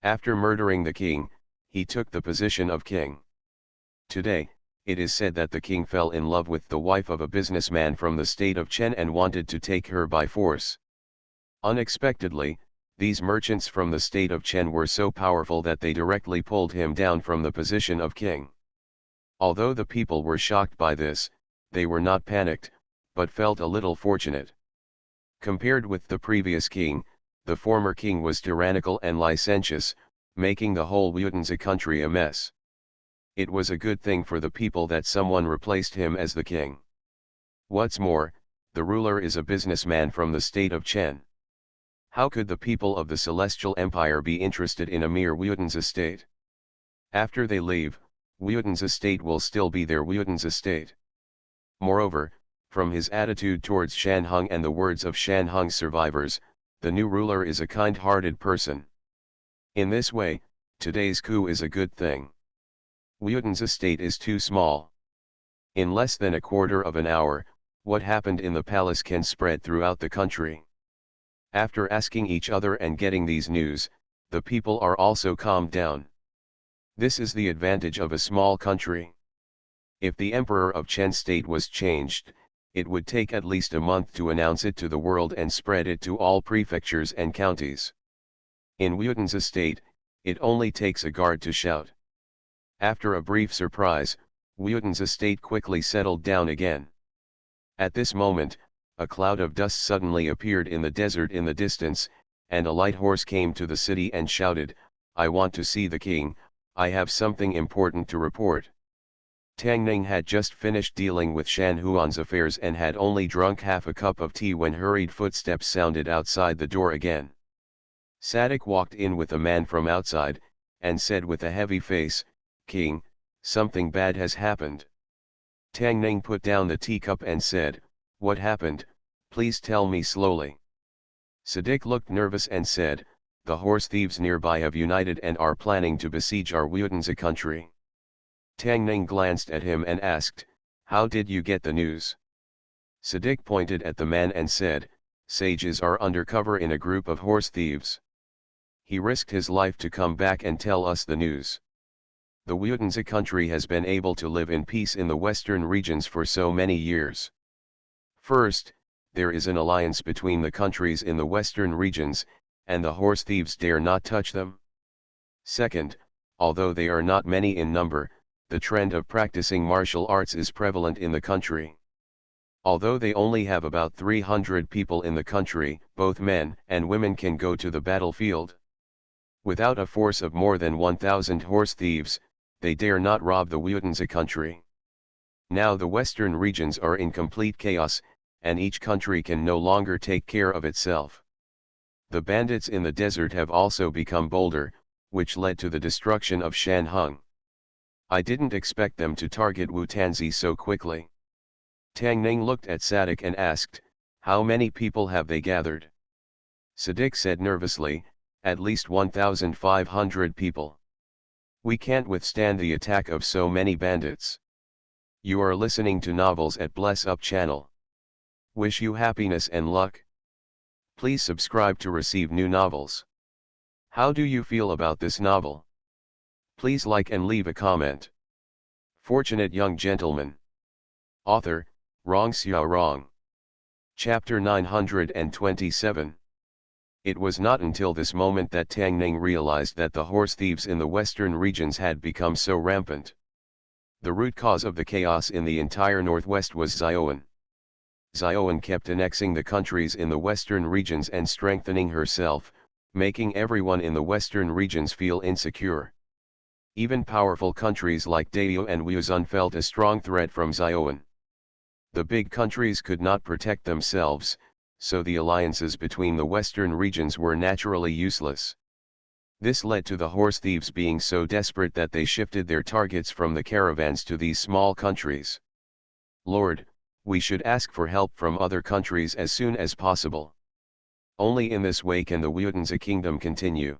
After murdering the king, he took the position of king. Today, it is said that the king fell in love with the wife of a businessman from the state of Chen and wanted to take her by force. Unexpectedly, these merchants from the state of Chen were so powerful that they directly pulled him down from the position of king. Although the people were shocked by this, they were not panicked, but felt a little fortunate. Compared with the previous king, the former king was tyrannical and licentious, making the whole Wutanzi country a mess. It was a good thing for the people that someone replaced him as the king. What's more, the ruler is a businessman from the state of Chen. How could the people of the Celestial Empire be interested in a mere Wutanzi state? After they leave, Wutanzi state will still be their Wutanzi state. Moreover, from his attitude towards Shanhung and the words of Shanhung's survivors, the new ruler is a kind-hearted person. In this way, today's coup is a good thing. Wutanzi state is too small. In less than a quarter of an hour, what happened in the palace can spread throughout the country. After asking each other and getting these news, the people are also calmed down. This is the advantage of a small country. If the emperor of Chen state was changed, it would take at least a month to announce it to the world and spread it to all prefectures and counties. In Wutan's estate, it only takes a guard to shout. After a brief surprise, Wutan's estate quickly settled down again. At this moment, a cloud of dust suddenly appeared in the desert in the distance, and a light horse came to the city and shouted, "I want to see the king, I have something important to report." Tang Ning had just finished dealing with Shan Huan's affairs and had only drunk half a cup of tea when hurried footsteps sounded outside the door again. Sadik walked in with a man from outside, and said with a heavy face, "King, something bad has happened." Tang Ning put down the teacup and said, "What happened, please tell me slowly." Sadik looked nervous and said, "The horse thieves nearby have united and are planning to besiege our Wutanzi country." Tang Ning glanced at him and asked, "How did you get the news?" Sadik pointed at the man and said, "Sages are undercover in a group of horse thieves. He risked his life to come back and tell us the news. The Wutanzi country has been able to live in peace in the western regions for so many years. First, there is an alliance between the countries in the western regions, and the horse thieves dare not touch them. Second, although they are not many in number, the trend of practicing martial arts is prevalent in the country. Although they only have about 300 people in the country, both men and women can go to the battlefield. Without a force of more than 1,000 horse thieves, they dare not rob the Wutanzi country. Now the western regions are in complete chaos, and each country can no longer take care of itself. The bandits in the desert have also become bolder, which led to the destruction of Shanhung. I didn't expect them to target Wutanzi so quickly." Tang Ning looked at Sadik and asked, "How many people have they gathered?" Sadik said nervously, "At least 1,500 people. We can't withstand the attack of so many bandits." You are listening to Novels at Bless Up channel. Wish you happiness and luck. Please subscribe to receive new novels. How do you feel about this novel? Please like and leave a comment. Fortunate Young Gentleman. Author, Rong Xiao Rong. Chapter 927. It was not until this moment that Tang Ning realized that the horse thieves in the western regions had become so rampant. The root cause of the chaos in the entire northwest was Xiaoan. Xiaoan kept annexing the countries in the western regions and strengthening herself, making everyone in the western regions feel insecure. Even powerful countries like Dayo and Wuzun felt a strong threat from Xiaoan. The big countries could not protect themselves, so the alliances between the western regions were naturally useless. This led to the horse thieves being so desperate that they shifted their targets from the caravans to these small countries. "Lord, we should ask for help from other countries as soon as possible. Only in this way can the Wutanzi kingdom continue."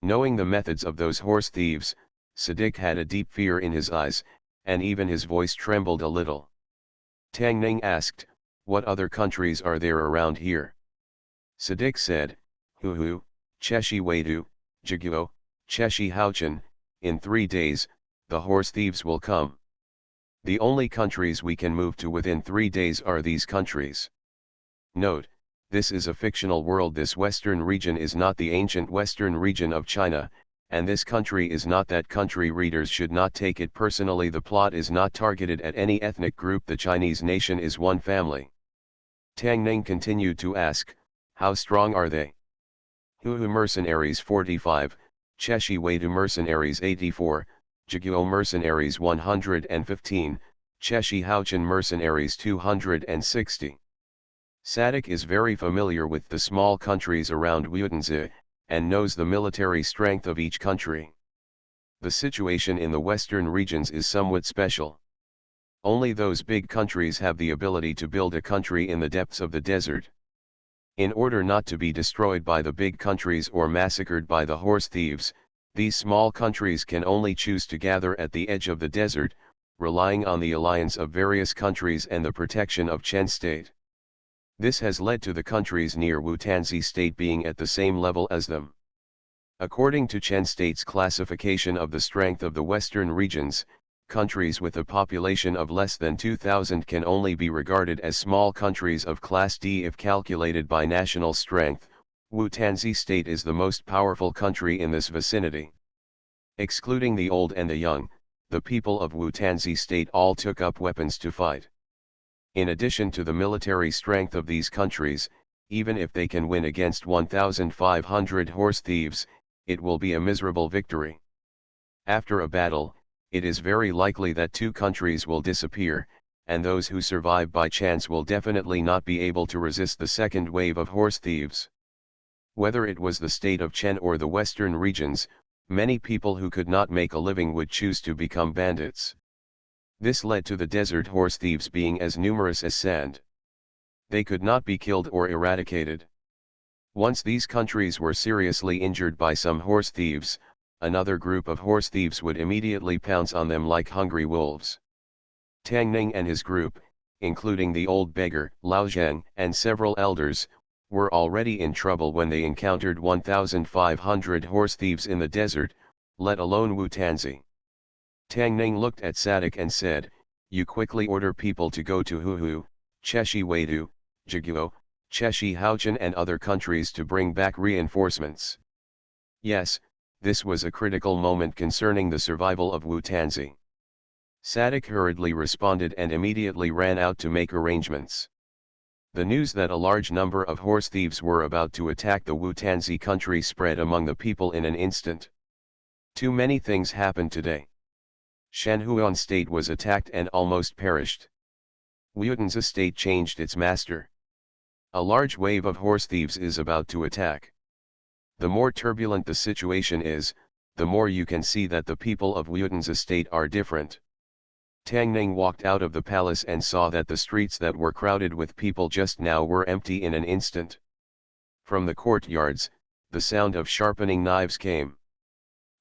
Knowing the methods of those horse thieves, Sadik had a deep fear in his eyes, and even his voice trembled a little. Tang Ning asked, "What other countries are there around here?" Sadik said, "Huhu, Cheshi Wadu, Jiguo, Cheshi Haochan. In 3 days, the horse thieves will come. The only countries we can move to within 3 days are these countries." Note: this is a fictional world. This western region is not the ancient western region of China, and this country is not that country. Readers should not take it personally. The plot is not targeted at any ethnic group. The Chinese nation is one family. Tang Ning continued to ask, "How strong are they?" Huhu mercenaries 45, Cheshi Wadu mercenaries 84, Jiguo mercenaries 115, Cheshi Haochan mercenaries 260. Sadik is very familiar with the small countries around Wutanzi, and knows the military strength of each country. The situation in the western regions is somewhat special. Only those big countries have the ability to build a country in the depths of the desert. In order not to be destroyed by the big countries or massacred by the horse thieves, these small countries can only choose to gather at the edge of the desert, relying on the alliance of various countries and the protection of Chen State. This has led to the countries near Wutanzi State being at the same level as them. According to Chen State's classification of the strength of the western regions, countries with a population of less than 2,000 can only be regarded as small countries of Class D if calculated by national strength. Wu-Tanzi State is the most powerful country in this vicinity. Excluding the old and the young, the people of Wu-Tanzi State all took up weapons to fight. In addition to the military strength of these countries, even if they can win against 1,500 horse thieves, it will be a miserable victory. After a battle, it is very likely that two countries will disappear, and those who survive by chance will definitely not be able to resist the second wave of horse thieves. Whether it was the state of Chen or the western regions, many people who could not make a living would choose to become bandits. This led to the desert horse thieves being as numerous as sand. They could not be killed or eradicated. Once these countries were seriously injured by some horse thieves, another group of horse thieves would immediately pounce on them like hungry wolves. Tang Ning and his group, including the old beggar, Lao Zheng, and several elders, were already in trouble when they encountered 1,500 horse thieves in the desert, let alone Wu-Tanzi. Tang Ning looked at Sadik and said, "You quickly order people to go to Huhu, Cheshi Wadu, Jiguo, Cheshi Haochen and other countries to bring back reinforcements." Yes, this was a critical moment concerning the survival of Wu-Tanzi. Sadik hurriedly responded and immediately ran out to make arrangements. The news that a large number of horse thieves were about to attack the Wu-Tanzi country spread among the people in an instant. Too many things happened today. Shanhuan State was attacked and almost perished. Wu-Tanzi State changed its master. A large wave of horse thieves is about to attack. The more turbulent the situation is, the more you can see that the people of Wu-Tanzi State are different. Tang Ning walked out of the palace and saw that the streets that were crowded with people just now were empty in an instant. From the courtyards, the sound of sharpening knives came.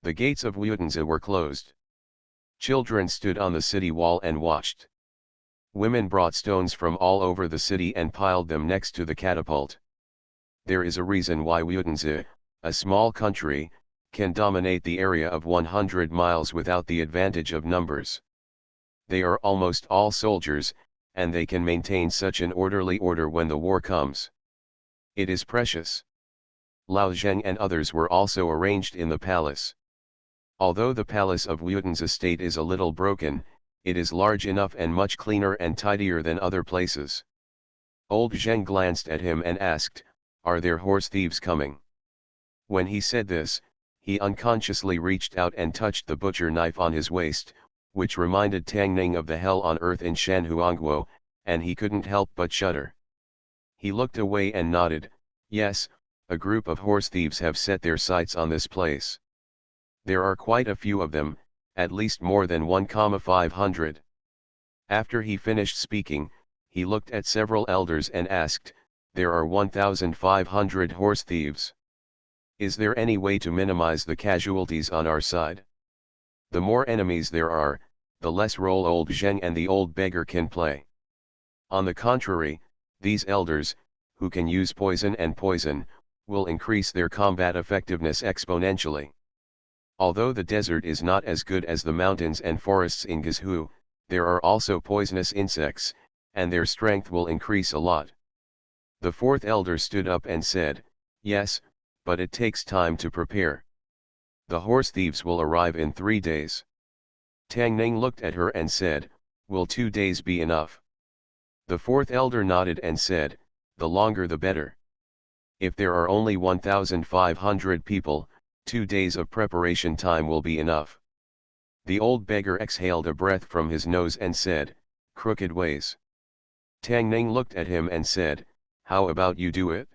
The gates of Wu-Tanzi were closed. Children stood on the city wall and watched. Women brought stones from all over the city and piled them next to the catapult. There is a reason why Wu-Tanzi, a small country, can dominate the area of 100 miles without the advantage of numbers. They are almost all soldiers, and they can maintain such an orderly order when the war comes. It is precious. Lao Zheng and others were also arranged in the palace. Although the palace of Wu-Tanzi State is a little broken, it is large enough and much cleaner and tidier than other places. Old Zheng glanced at him and asked, "Are there horse thieves coming?" When he said this, he unconsciously reached out and touched the butcher knife on his waist, which reminded Tang Ning of the hell on earth in Shanhuangguo, and he couldn't help but shudder. He looked away and nodded, "Yes, a group of horse thieves have set their sights on this place. There are quite a few of them, at least more than 1,500. After he finished speaking, he looked at several elders and asked, "There are 1,500 horse thieves. Is there any way to minimize the casualties on our side? The more enemies there are, the less role old Zheng and the old beggar can play. On the contrary, these elders, who can use poison and poison, will increase their combat effectiveness exponentially. Although the desert is not as good as the mountains and forests in Gizhu, there are also poisonous insects, and their strength will increase a lot." The fourth elder stood up and said, "Yes, but it takes time to prepare. The horse thieves will arrive in 3 days. Tang Ning looked at her and said, "Will 2 days be enough?" The fourth elder nodded and said, "The longer the better. If there are only 1,500 people, 2 days of preparation time will be enough." The old beggar exhaled a breath from his nose and said, "Crooked ways." Tang Ning looked at him and said, "How about you do it?"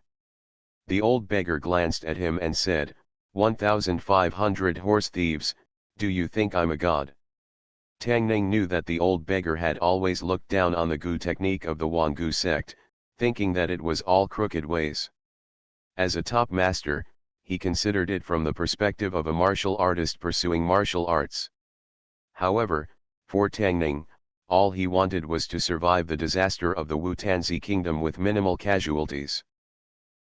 The old beggar glanced at him and said, 1,500 horse thieves, do you think I'm a god?" Tang Ning knew that the old beggar had always looked down on the Gu technique of the Wangu sect, thinking that it was all crooked ways. As a top master, he considered it from the perspective of a martial artist pursuing martial arts. However, for Tang Ning, all he wanted was to survive the disaster of the Wu-Tanzi kingdom with minimal casualties.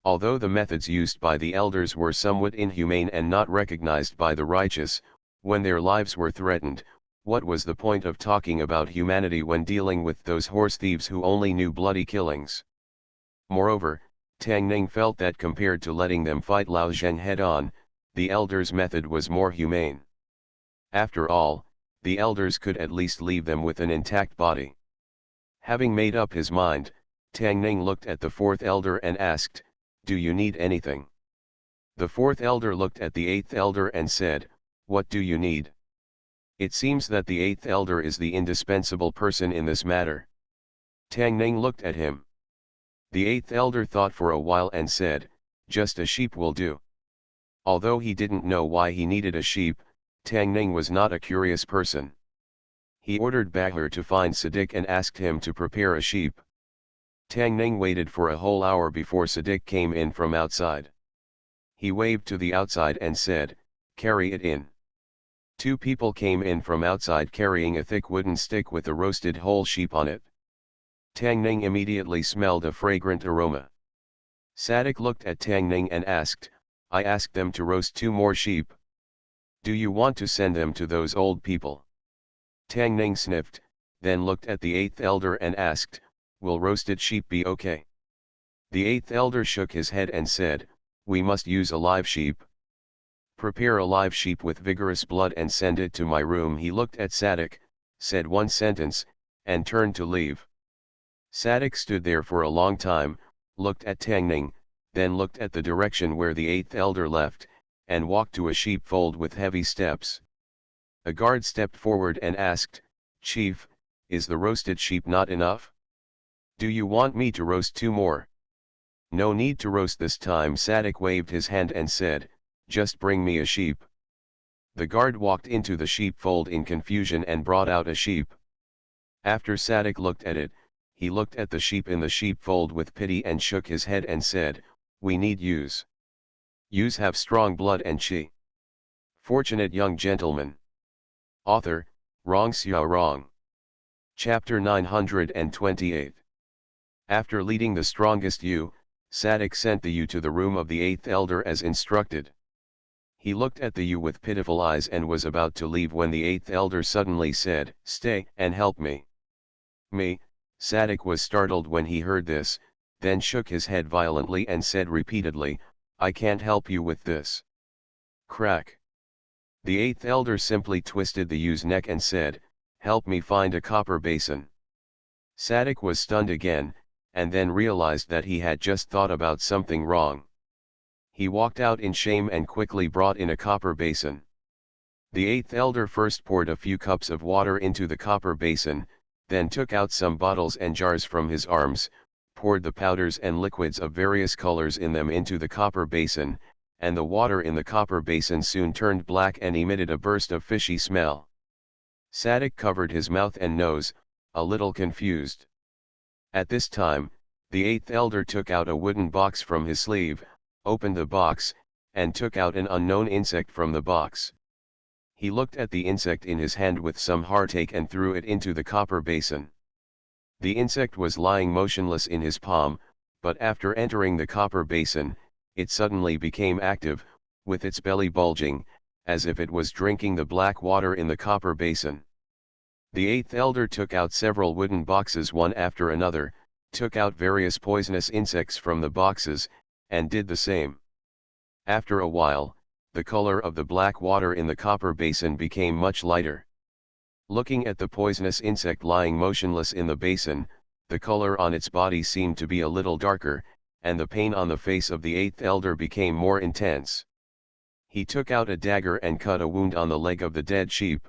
Although the methods used by the elders were somewhat inhumane and not recognized by the righteous, when their lives were threatened, What was the point of talking about humanity when dealing with those horse thieves who only knew bloody killings? Moreover, Tang Ning felt that compared to letting them fight Lao Zheng head-on, the elders' method was more humane. After all, the elders could at least leave them with an intact body. Having made up his mind, Tang Ning looked at the fourth elder and asked, "Do you need anything?" The fourth elder looked at the eighth elder and said, "What do you need?" It seems that the eighth elder is the indispensable person in this matter. Tang Ning looked at him. The eighth elder thought for a while and said, "Just a sheep will do." Although he didn't know why he needed a sheep, Tang Ning was not a curious person. He ordered Bahar to find Siddiq and asked him to prepare a sheep. Tang Ning waited for a whole hour before Siddiq came in from outside. He waved to the outside and said, "Carry it in." Two people came in from outside carrying a thick wooden stick with a roasted whole sheep on it. Tang Ning immediately smelled a fragrant aroma. Siddiq looked at Tang Ning and asked, "I asked them to roast 2 more sheep. Do you want to send them to those old people?" Tang Ning sniffed, then looked at the eighth elder and asked, "Will roasted sheep be okay?" The eighth elder shook his head and said, "We must use a live sheep." "Prepare a live sheep with vigorous blood and send it to my room." He looked at Siddiq, said one sentence, and turned to leave. Siddiq stood there for a long time, looked at Tang Ning, then looked at the direction where the eighth elder left, and walked to a sheepfold with heavy steps. A guard stepped forward and asked, "Chief, is the roasted sheep not enough? Do you want me to roast 2 more? "No need to roast this time." Siddiq waved his hand and said, "Just bring me a sheep." The guard walked into the sheepfold in confusion and brought out a sheep. After Siddiq looked at it, he looked at the sheep in the sheepfold with pity and shook his head and said, "We need ewes. Ewes have strong blood and chi. Fortunate young gentleman." Author, Rong Xiao Rong. Chapter 928. After leading the strongest ewe, Siddiq sent the ewe to the room of the eighth elder as instructed. He looked at the ewe with pitiful eyes and was about to leave when the eighth elder suddenly said, "Stay and help me." "Me?" Siddiq was startled when he heard this, then shook his head violently and said repeatedly, "I can't help you with this." Crack. The eighth elder simply twisted the ewe's neck and said, "Help me find a copper basin." Siddiq was stunned again, and then realized that he had just thought about something wrong. He walked out in shame and quickly brought in a copper basin. The eighth elder first poured a few cups of water into the copper basin, then took out some bottles and jars from his arms, poured the powders and liquids of various colors in them into the copper basin, and the water in the copper basin soon turned black and emitted a burst of fishy smell. Siddiq covered his mouth and nose, a little confused. At this time, the eighth elder took out a wooden box from his sleeve, opened the box, and took out an unknown insect from the box. He looked at the insect in his hand with some heartache and threw it into the copper basin. The insect was lying motionless in his palm, but after entering the copper basin, it suddenly became active, with its belly bulging, as if it was drinking the black water in the copper basin. The eighth elder took out several wooden boxes one after another, took out various poisonous insects from the boxes, and did the same. After a while, the color of the black water in the copper basin became much lighter. Looking at the poisonous insect lying motionless in the basin, the color on its body seemed to be a little darker, and the pain on the face of the eighth elder became more intense. He took out a dagger and cut a wound on the leg of the dead sheep.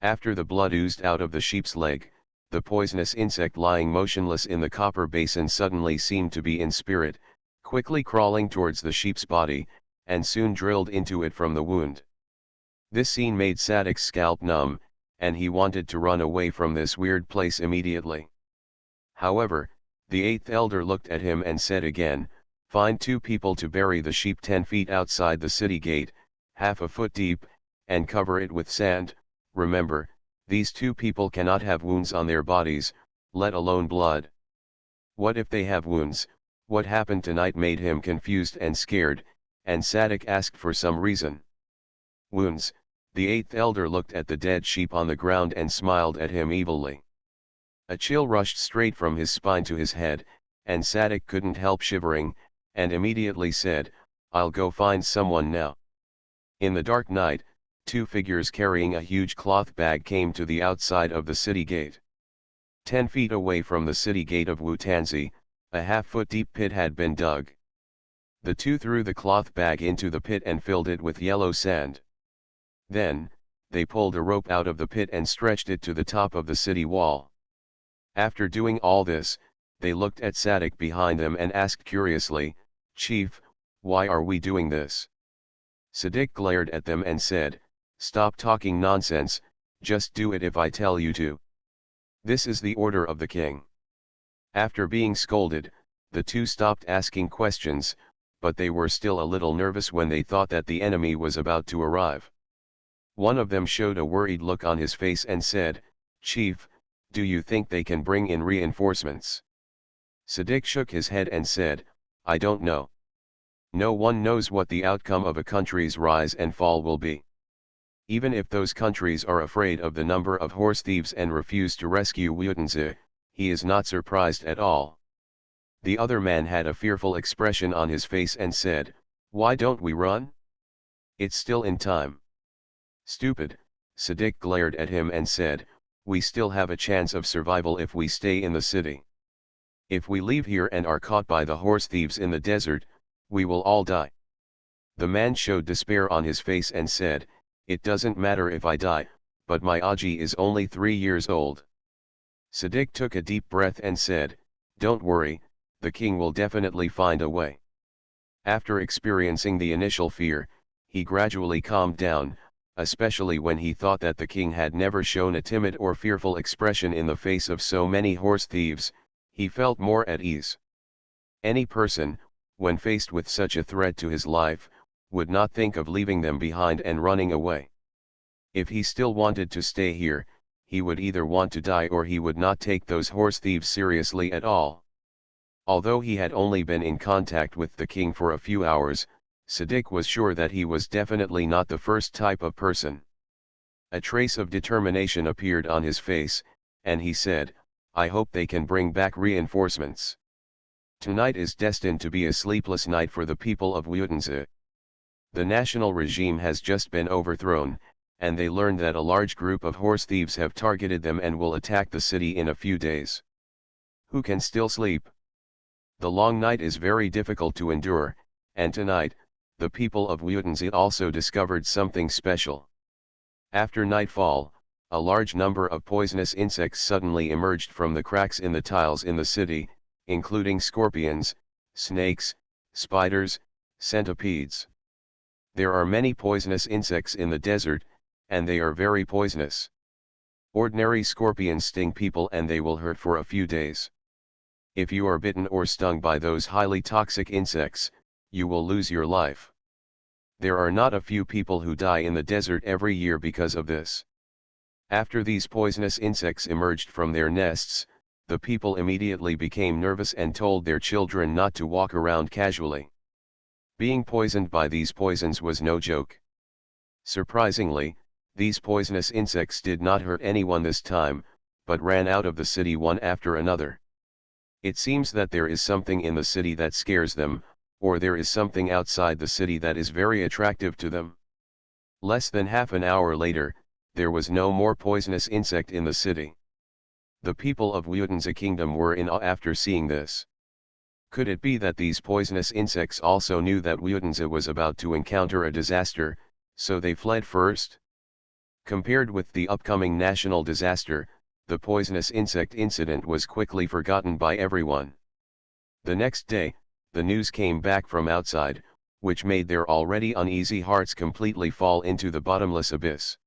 After the blood oozed out of the sheep's leg, the poisonous insect lying motionless in the copper basin suddenly seemed to be in spirit, quickly crawling towards the sheep's body, and soon drilled into it from the wound. This scene made Siddiq's scalp numb, and he wanted to run away from this weird place immediately. However, the eighth elder looked at him and said again, "Find 2 people to bury the sheep 10 feet outside the city gate, half a foot deep, and cover it with sand. Remember, these 2 people cannot have wounds on their bodies, let alone blood." What if they have wounds? What happened tonight made him confused and scared, and Siddiq asked for some reason. "Wounds," The eighth elder looked at the dead sheep on the ground and smiled at him evilly. A chill rushed straight from his spine to his head, and Sadik couldn't help shivering, and immediately said, "I'll go find someone now." In the dark night, two figures carrying a huge cloth bag came to the outside of the city gate. 10 feet away from the city gate of Wutanzi, a half-foot deep pit had been dug. The two threw the cloth bag into the pit and filled it with yellow sand. Then, they pulled a rope out of the pit and stretched it to the top of the city wall. After doing all this, they looked at Sadik behind them and asked curiously, "Chief, why are we doing this?" Sadik glared at them and said, "Stop talking nonsense, just do it if I tell you to. This is the order of the king." After being scolded, the two stopped asking questions, but they were still a little nervous when they thought that the enemy was about to arrive. One of them showed a worried look on his face and said, "Chief, do you think they can bring in reinforcements?" Sadik shook his head and said, "I don't know. No one knows what the outcome of a country's rise and fall will be. Even if those countries are afraid of the number of horse thieves and refuse to rescue Wutanzi, he is not surprised at all." The other man had a fearful expression on his face and said, "Why don't we run? It's still in time." "Stupid," Sadik glared at him and said, "we still have a chance of survival if we stay in the city. If we leave here and are caught by the horse thieves in the desert, we will all die." The man showed despair on his face and said, "It doesn't matter if I die, but my Aji is only 3 years old." Sadik took a deep breath and said, "Don't worry, the king will definitely find a way." After experiencing the initial fear, he gradually calmed down, especially when he thought that the king had never shown a timid or fearful expression in the face of so many horse thieves. He felt more at ease. Any person, when faced with such a threat to his life, would not think of leaving them behind and running away. If he still wanted to stay here, he would either want to die or he would not take those horse thieves seriously at all. Although he had only been in contact with the king for a few hours, Sadik was sure that he was definitely not the first type of person. A trace of determination appeared on his face, and he said, "I hope they can bring back reinforcements. Tonight is destined to be a sleepless night for the people of Wutanzi. The national regime has just been overthrown, and they learned that a large group of horse thieves have targeted them and will attack the city in a few days. Who can still sleep? The long night is very difficult to endure, and tonight, the people of Wutanzi also discovered something special. After nightfall, a large number of poisonous insects suddenly emerged from the cracks in the tiles in the city, including scorpions, snakes, spiders, centipedes. There are many poisonous insects in the desert, and they are very poisonous. Ordinary scorpions sting people and they will hurt for a few days. If you are bitten or stung by those highly toxic insects, you will lose your life. There are not a few people who die in the desert every year because of this. After these poisonous insects emerged from their nests, the people immediately became nervous and told their children not to walk around casually. Being poisoned by these poisons was no joke. Surprisingly, these poisonous insects did not hurt anyone this time, but ran out of the city one after another. It seems that there is something in the city that scares them, or there is something outside the city that is very attractive to them. Less than half an hour later, there was no more poisonous insect in the city. The people of Wutanzi Kingdom were in awe after seeing this. Could it be that these poisonous insects also knew that Wutanzi was about to encounter a disaster, so they fled first? Compared with the upcoming national disaster, the poisonous insect incident was quickly forgotten by everyone. The next day, the news came back from outside, which made their already uneasy hearts completely fall into the bottomless abyss.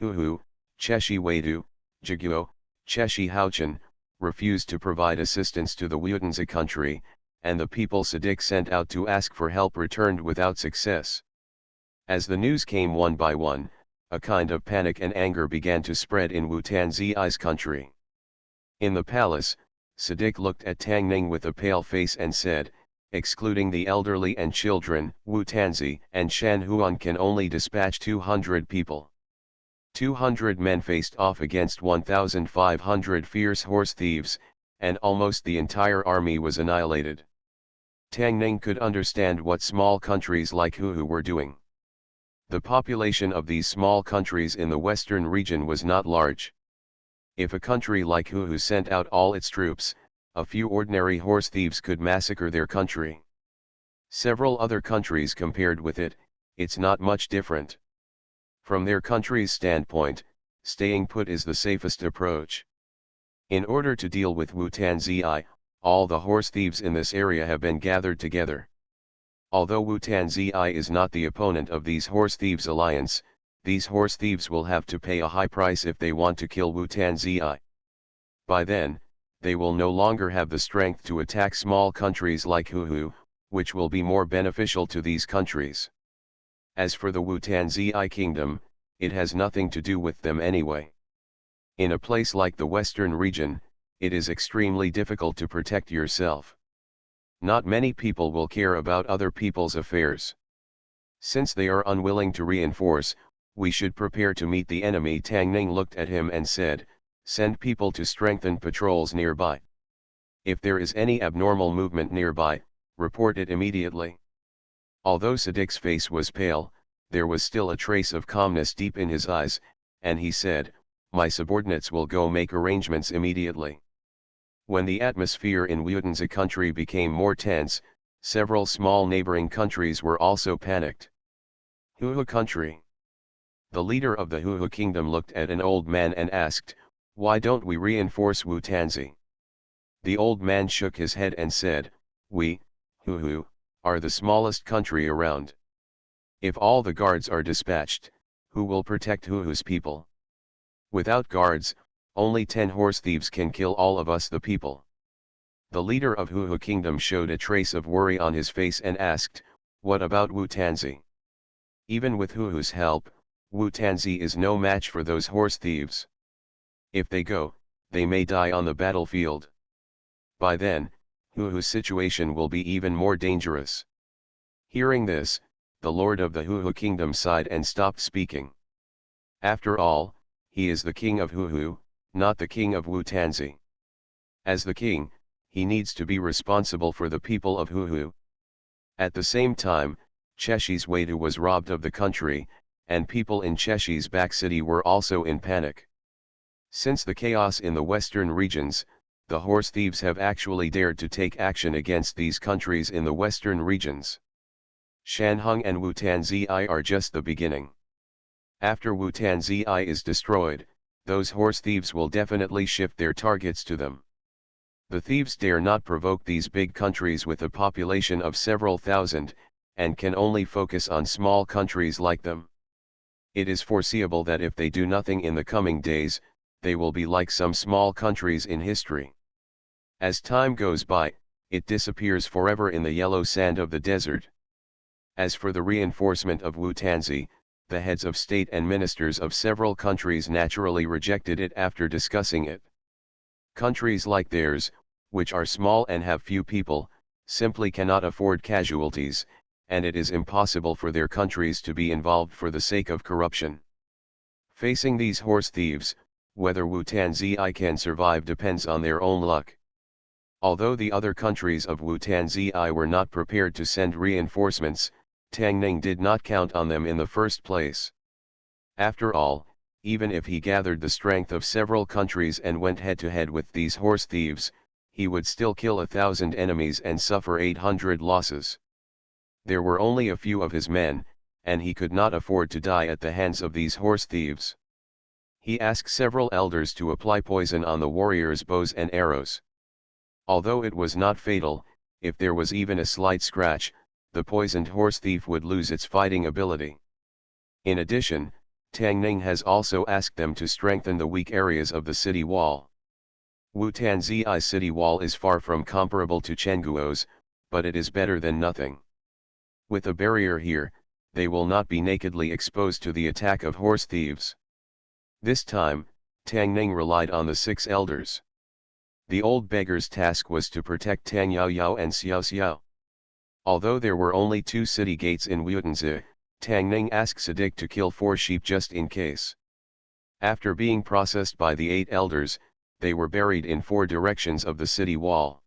Huhu, Cheshi Wadu, Jiguo, Cheshi Houchan, refused to provide assistance to the Wutanzi country, and the people Sadik sent out to ask for help returned without success. As the news came one by one, a kind of panic and anger began to spread in Wutanzi's country. In the palace, Sadik looked at Tang Ning with a pale face and said, excluding the elderly and children. Wu Tanzi and Shan Huan can only dispatch 200 people. 200 men faced off against 1,500 fierce horse thieves, and almost the entire army was annihilated. Tang Ning could understand what small countries like Huhu were doing. The population of these small countries in the western region was not large. If a country like Huhu sent out all its troops, a few ordinary horse thieves could massacre their country. Several other countries compared with it, it's not much different. From their country's standpoint, staying put is the safest approach. In order to deal with Wu Tanzi, all the horse thieves in this area have been gathered together. Although Wu Tanzi is not the opponent of these horse thieves alliance, these horse thieves will have to pay a high price if they want to kill Wu Tanzi. By then, they will no longer have the strength to attack small countries like Huhu, which will be more beneficial to these countries. As for the Wu Tanzi kingdom, it has nothing to do with them anyway. In a place like the western region, it is extremely difficult to protect yourself. Not many people will care about other people's affairs. Since they are unwilling to reinforce, we should prepare to meet the enemy. Tang Ning looked at him and said, "Send people to strengthen patrols nearby. If there is any abnormal movement nearby, report it immediately." Although Siddiq's face was pale, there was still a trace of calmness deep in his eyes, and he said, "My subordinates will go make arrangements immediately." When the atmosphere in Wutanzi country became more tense, several small neighboring countries were also panicked. Huhu country. The leader of the Huhu kingdom looked at an old man and asked, "Why don't we reinforce Wu Tanzi?" The old man shook his head and said, "We, Huhu, are the smallest country around. If all the guards are dispatched, who will protect Huhu's people? Without guards, only 10 horse thieves can kill all of us the people." The leader of Huhu kingdom showed a trace of worry on his face and asked, "What about Wu Tanzi?" Even with Huhu's help, Wu Tanzi is no match for those horse thieves. If they go, they may die on the battlefield. By then, Huhu's situation will be even more dangerous. Hearing this, the lord of the Huhu kingdom sighed and stopped speaking. After all, he is the king of Huhu, not the king of Wu Tanzi. As the king, he needs to be responsible for the people of Huhu. At the same time, Cheshi's Waidu was robbed of the country, and people in Cheshi's back city were also in panic. Since the chaos in the western regions, the horse thieves have actually dared to take action against these countries in the western regions. Shanhong and Wu Tanzi are just the beginning. After Wu Tanzi is destroyed, those horse thieves will definitely shift their targets to them. The thieves dare not provoke these big countries with a population of several thousand, and can only focus on small countries like them. It is foreseeable that if they do nothing in the coming days, they will be like some small countries in history. As time goes by, it disappears forever in the yellow sand of the desert. As for the reinforcement of Wu Tanzi, the heads of state and ministers of several countries naturally rejected it after discussing it. Countries like theirs, which are small and have few people, simply cannot afford casualties, and it is impossible for their countries to be involved for the sake of corruption. Facing these horse thieves, whether Wu Tanzi can survive depends on their own luck. Although the other countries of Wu Tanzi were not prepared to send reinforcements, Tang Ning did not count on them in the first place. After all, even if he gathered the strength of several countries and went head-to-head with these horse thieves, he would still kill 1,000 enemies and suffer 800 losses. There were only a few of his men, and he could not afford to die at the hands of these horse thieves. He asked several elders to apply poison on the warriors' bows and arrows. Although it was not fatal, if there was even a slight scratch, the poisoned horse thief would lose its fighting ability. In addition, Tang Ning has also asked them to strengthen the weak areas of the city wall. Wu Tanzi's city wall is far from comparable to Chengguo's, but it is better than nothing. With a barrier here, they will not be nakedly exposed to the attack of horse thieves. This time, Tang Ning relied on the 6 elders. The old beggar's task was to protect Tang Yao Yao and Xiao Xiao. Although there were only 2 city gates in Wutanzi, Tang Ning asked Siddiq to kill 4 sheep just in case. After being processed by the 8 elders, they were buried in 4 directions of the city wall.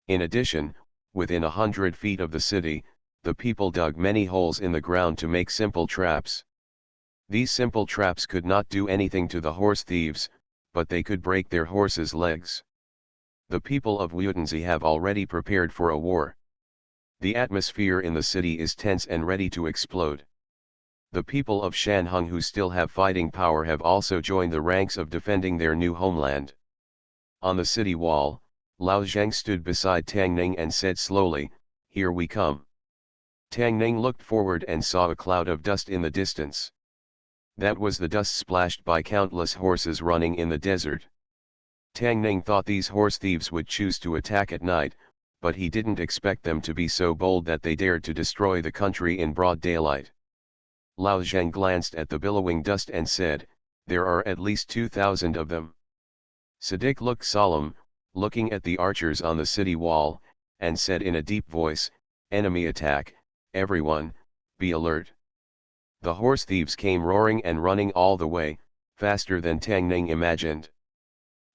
In addition, within 100 feet of the city, the people dug many holes in the ground to make simple traps. These simple traps could not do anything to the horse thieves, but they could break their horses' legs. The people of Wutanzi have already prepared for a war. The atmosphere in the city is tense and ready to explode. The people of Shanheng who still have fighting power have also joined the ranks of defending their new homeland. On the city wall, Lao Zheng stood beside Tang Ning and said slowly, "Here we come." Tang Ning looked forward and saw a cloud of dust in the distance. That was the dust splashed by countless horses running in the desert. Tang Ning thought these horse thieves would choose to attack at night, but he didn't expect them to be so bold that they dared to destroy the country in broad daylight. Lao Zheng glanced at the billowing dust and said, "There are at least 2,000 of them." Siddiq looked solemn, looking at the archers on the city wall, and said in a deep voice, "Enemy attack, everyone, be alert." The horse thieves came roaring and running all the way, faster than Tang Ning imagined.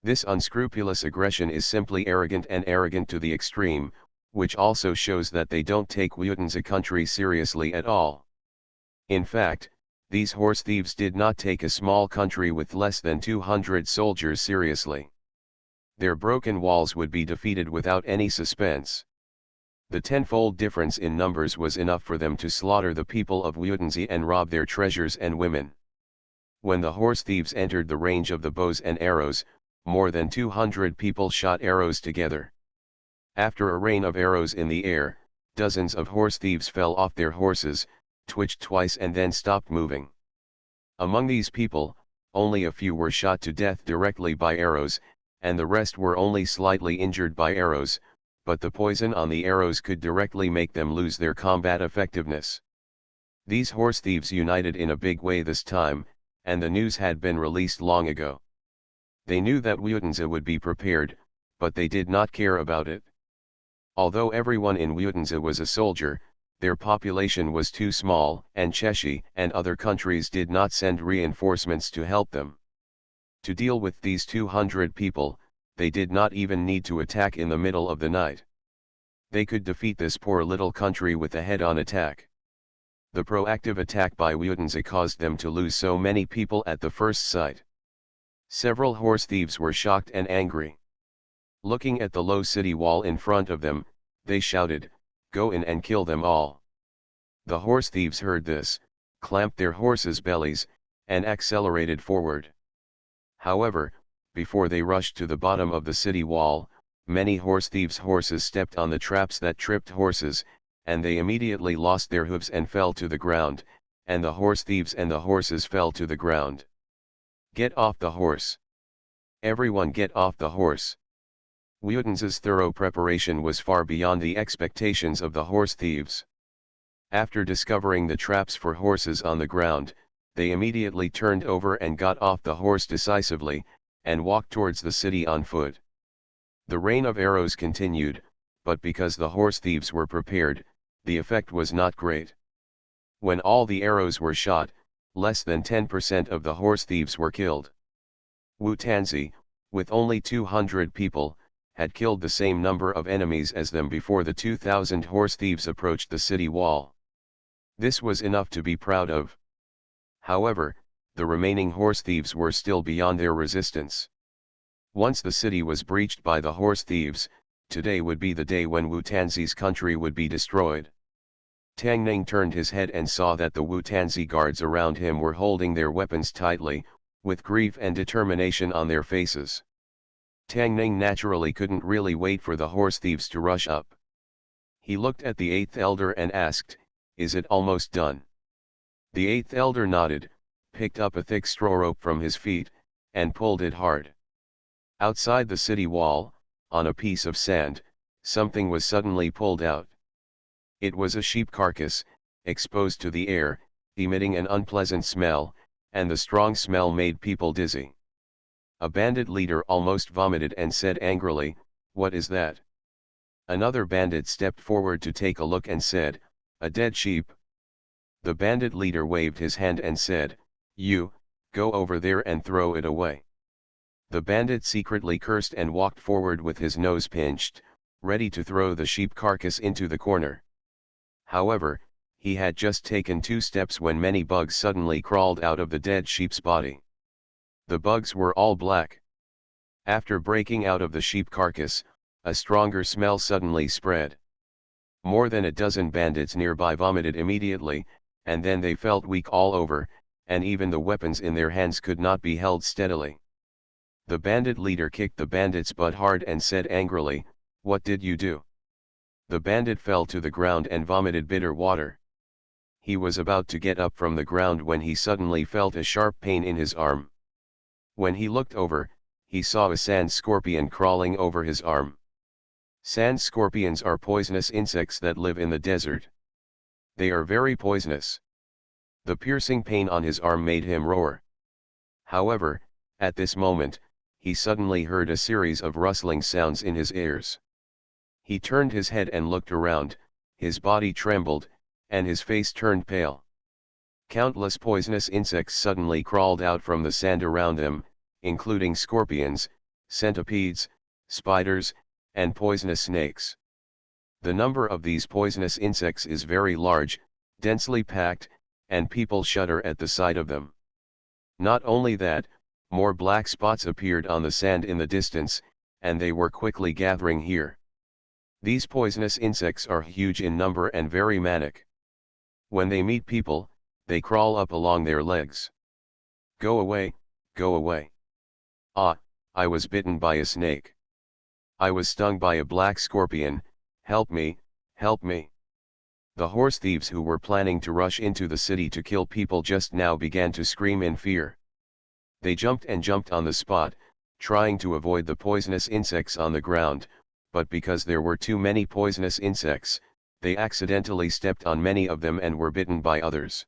This unscrupulous aggression is simply arrogant and arrogant to the extreme, which also shows that they don't take Wutanzi country seriously at all. In fact, these horse thieves did not take a small country with less than 200 soldiers seriously. Their broken walls would be defeated without any suspense. The tenfold difference in numbers was enough for them to slaughter the people of Wutanzi and rob their treasures and women. When the horse thieves entered the range of the bows and arrows, more than 200 people shot arrows together. After a rain of arrows in the air, dozens of horse thieves fell off their horses, twitched twice and then stopped moving. Among these people, only a few were shot to death directly by arrows, and the rest were only slightly injured by arrows, but the poison on the arrows could directly make them lose their combat effectiveness. These horse thieves united in a big way this time, and the news had been released long ago. They knew that Wutanzi would be prepared, but they did not care about it. Although everyone in Wutanzi was a soldier, their population was too small, and Cheshi and other countries did not send reinforcements to help them. To deal with these 200 people, they did not even need to attack in the middle of the night. They could defeat this poor little country with a head-on attack. The proactive attack by Wutanzi caused them to lose so many people at the first sight. Several horse thieves were shocked and angry. Looking at the low city wall in front of them, they shouted, "Go in and kill them all." The horse thieves heard this, clamped their horses' bellies, and accelerated forward. However, before they rushed to the bottom of the city wall, many horse thieves' horses stepped on the traps that tripped horses, and they immediately lost their hooves and fell to the ground, and the horse thieves and the horses fell to the ground. "Get off the horse! Everyone get off the horse!" Wutanzi's thorough preparation was far beyond the expectations of the horse thieves. After discovering the traps for horses on the ground, they immediately turned over and got off the horse decisively, and walked towards the city on foot. The rain of arrows continued, but because the horse thieves were prepared, the effect was not great. When all the arrows were shot, less than 10% of the horse thieves were killed. Wutanzi, with only 200 people, had killed the same number of enemies as them before the 2,000 horse thieves approached the city wall. This was enough to be proud of. However, the remaining horse thieves were still beyond their resistance. Once the city was breached by the horse thieves, today would be the day when Wutanzi's country would be destroyed. Tang Ning turned his head and saw that the Wutanzi guards around him were holding their weapons tightly, with grief and determination on their faces. Tang Ning naturally couldn't really wait for the horse thieves to rush up. He looked at the 8th elder and asked, "Is it almost done?" The 8th elder nodded, picked up a thick straw rope from his feet, and pulled it hard. Outside the city wall, on a piece of sand, something was suddenly pulled out. It was a sheep carcass, exposed to the air, emitting an unpleasant smell, and the strong smell made people dizzy. A bandit leader almost vomited and said angrily, "What is that?" Another bandit stepped forward to take a look and said, "A dead sheep." The bandit leader waved his hand and said, "You, go over there and throw it away." The bandit secretly cursed and walked forward with his nose pinched, ready to throw the sheep carcass into the corner. However, he had just taken 2 steps when many bugs suddenly crawled out of the dead sheep's body. The bugs were all black. After breaking out of the sheep carcass, a stronger smell suddenly spread. More than a dozen bandits nearby vomited immediately, and then they felt weak all over, and even the weapons in their hands could not be held steadily. The bandit leader kicked the bandit's butt hard and said angrily, "What did you do?" The bandit fell to the ground and vomited bitter water. He was about to get up from the ground when he suddenly felt a sharp pain in his arm. When he looked over, he saw a sand scorpion crawling over his arm. Sand scorpions are poisonous insects that live in the desert. They are very poisonous. The piercing pain on his arm made him roar. However, at this moment, he suddenly heard a series of rustling sounds in his ears. He turned his head and looked around, his body trembled, and his face turned pale. Countless poisonous insects suddenly crawled out from the sand around him, including scorpions, centipedes, spiders, and poisonous snakes. The number of these poisonous insects is very large, densely packed, and people shudder at the sight of them. Not only that, more black spots appeared on the sand in the distance, and they were quickly gathering here. These poisonous insects are huge in number and very manic. When they meet people, they crawl up along their legs. "Go away, go away. Ah, I was bitten by a snake. I was stung by a black scorpion, help me, help me." The horse thieves who were planning to rush into the city to kill people just now began to scream in fear. They jumped and jumped on the spot, trying to avoid the poisonous insects on the ground, but because there were too many poisonous insects, they accidentally stepped on many of them and were bitten by others.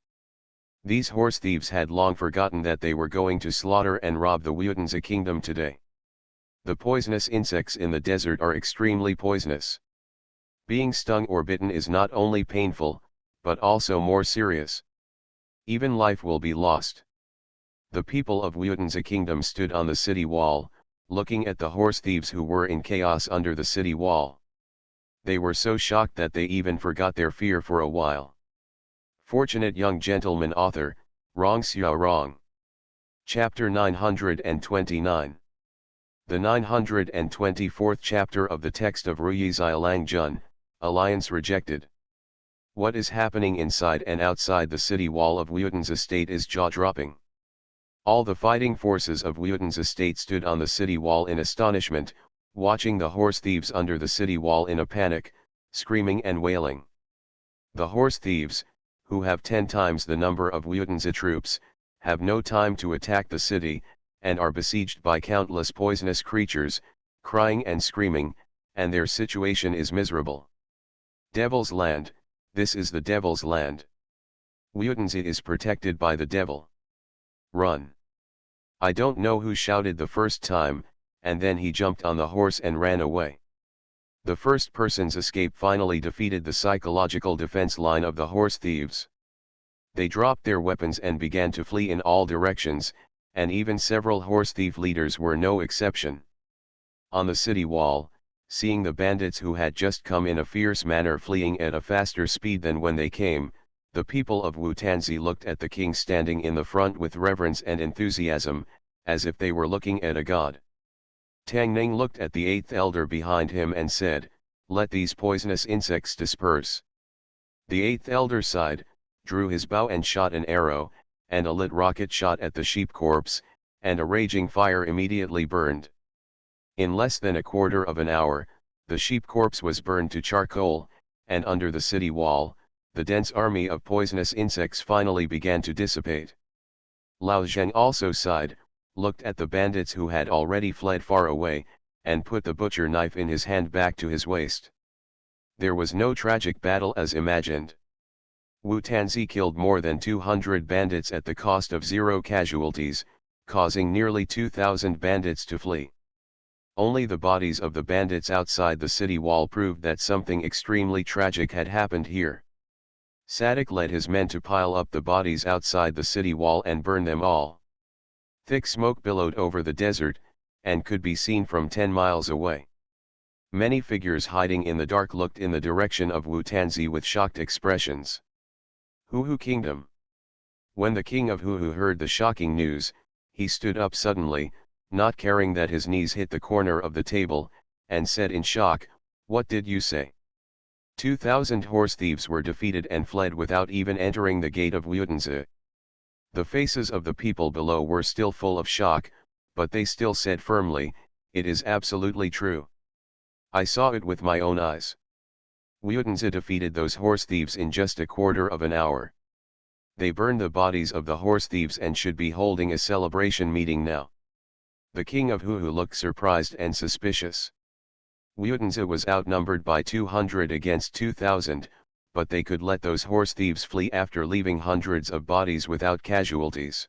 These horse thieves had long forgotten that they were going to slaughter and rob the Wutanzi kingdom today. The poisonous insects in the desert are extremely poisonous. Being stung or bitten is not only painful, but also more serious. Even life will be lost. The people of Wutanzi kingdom stood on the city wall, looking at the horse thieves who were in chaos under the city wall. They were so shocked that they even forgot their fear for a while. Fortunate young gentleman author, Rong Xiao Rong. Chapter 929. The 924th chapter of the text of Ruyi Lang Jun, Alliance Rejected. What is happening inside and outside the city wall of Wutanzi state is jaw-dropping. All the fighting forces of Wutanzi state stood on the city wall in astonishment, watching the horse thieves under the city wall in a panic, screaming and wailing. The horse thieves, who have 10 times the number of Wutanzi troops, have no time to attack the city, and are besieged by countless poisonous creatures, crying and screaming, and their situation is miserable. Devil's Land, this is the Devil's Land. Wutanzi is protected by the devil. Run. I don't know who shouted the first time, and then he jumped on the horse and ran away. The first person's escape finally defeated the psychological defense line of the horse thieves. They dropped their weapons and began to flee in all directions, and even several horse thief leaders were no exception. On the city wall, seeing the bandits who had just come in a fierce manner fleeing at a faster speed than when they came, the people of Wutanzi looked at the king standing in the front with reverence and enthusiasm, as if they were looking at a god. Tang Ning looked at the 8th elder behind him and said, "Let these poisonous insects disperse." The 8th elder sighed, drew his bow and shot an arrow, and a lit rocket shot at the sheep corpse, and a raging fire immediately burned. In less than a quarter of an hour, the sheep corpse was burned to charcoal, and under the city wall, the dense army of poisonous insects finally began to dissipate. Lao Zheng also sighed, looked at the bandits who had already fled far away, and put the butcher knife in his hand back to his waist. There was no tragic battle as imagined. Wutanzi killed more than 200 bandits at the cost of 0 casualties, causing nearly 2,000 bandits to flee. Only the bodies of the bandits outside the city wall proved that something extremely tragic had happened here. Sadik led his men to pile up the bodies outside the city wall and burn them all. Thick smoke billowed over the desert, and could be seen from 10 miles away. Many figures hiding in the dark looked in the direction of Wu Tanzi with shocked expressions. Huhu Kingdom. When the king of Huhu heard the shocking news, he stood up suddenly, not caring that his knees hit the corner of the table, and said in shock, "What did you say?" 2,000 horse thieves were defeated and fled without even entering the gate of Wutanzi. The faces of the people below were still full of shock, but they still said firmly, "It is absolutely true. I saw it with my own eyes." Wutanzi defeated those horse thieves in just a quarter of an hour. They burned the bodies of the horse thieves and should be holding a celebration meeting now. The king of Huhu looked surprised and suspicious. Wutanzi was outnumbered by 200 against 2,000, but they could let those horse thieves flee after leaving hundreds of bodies without casualties.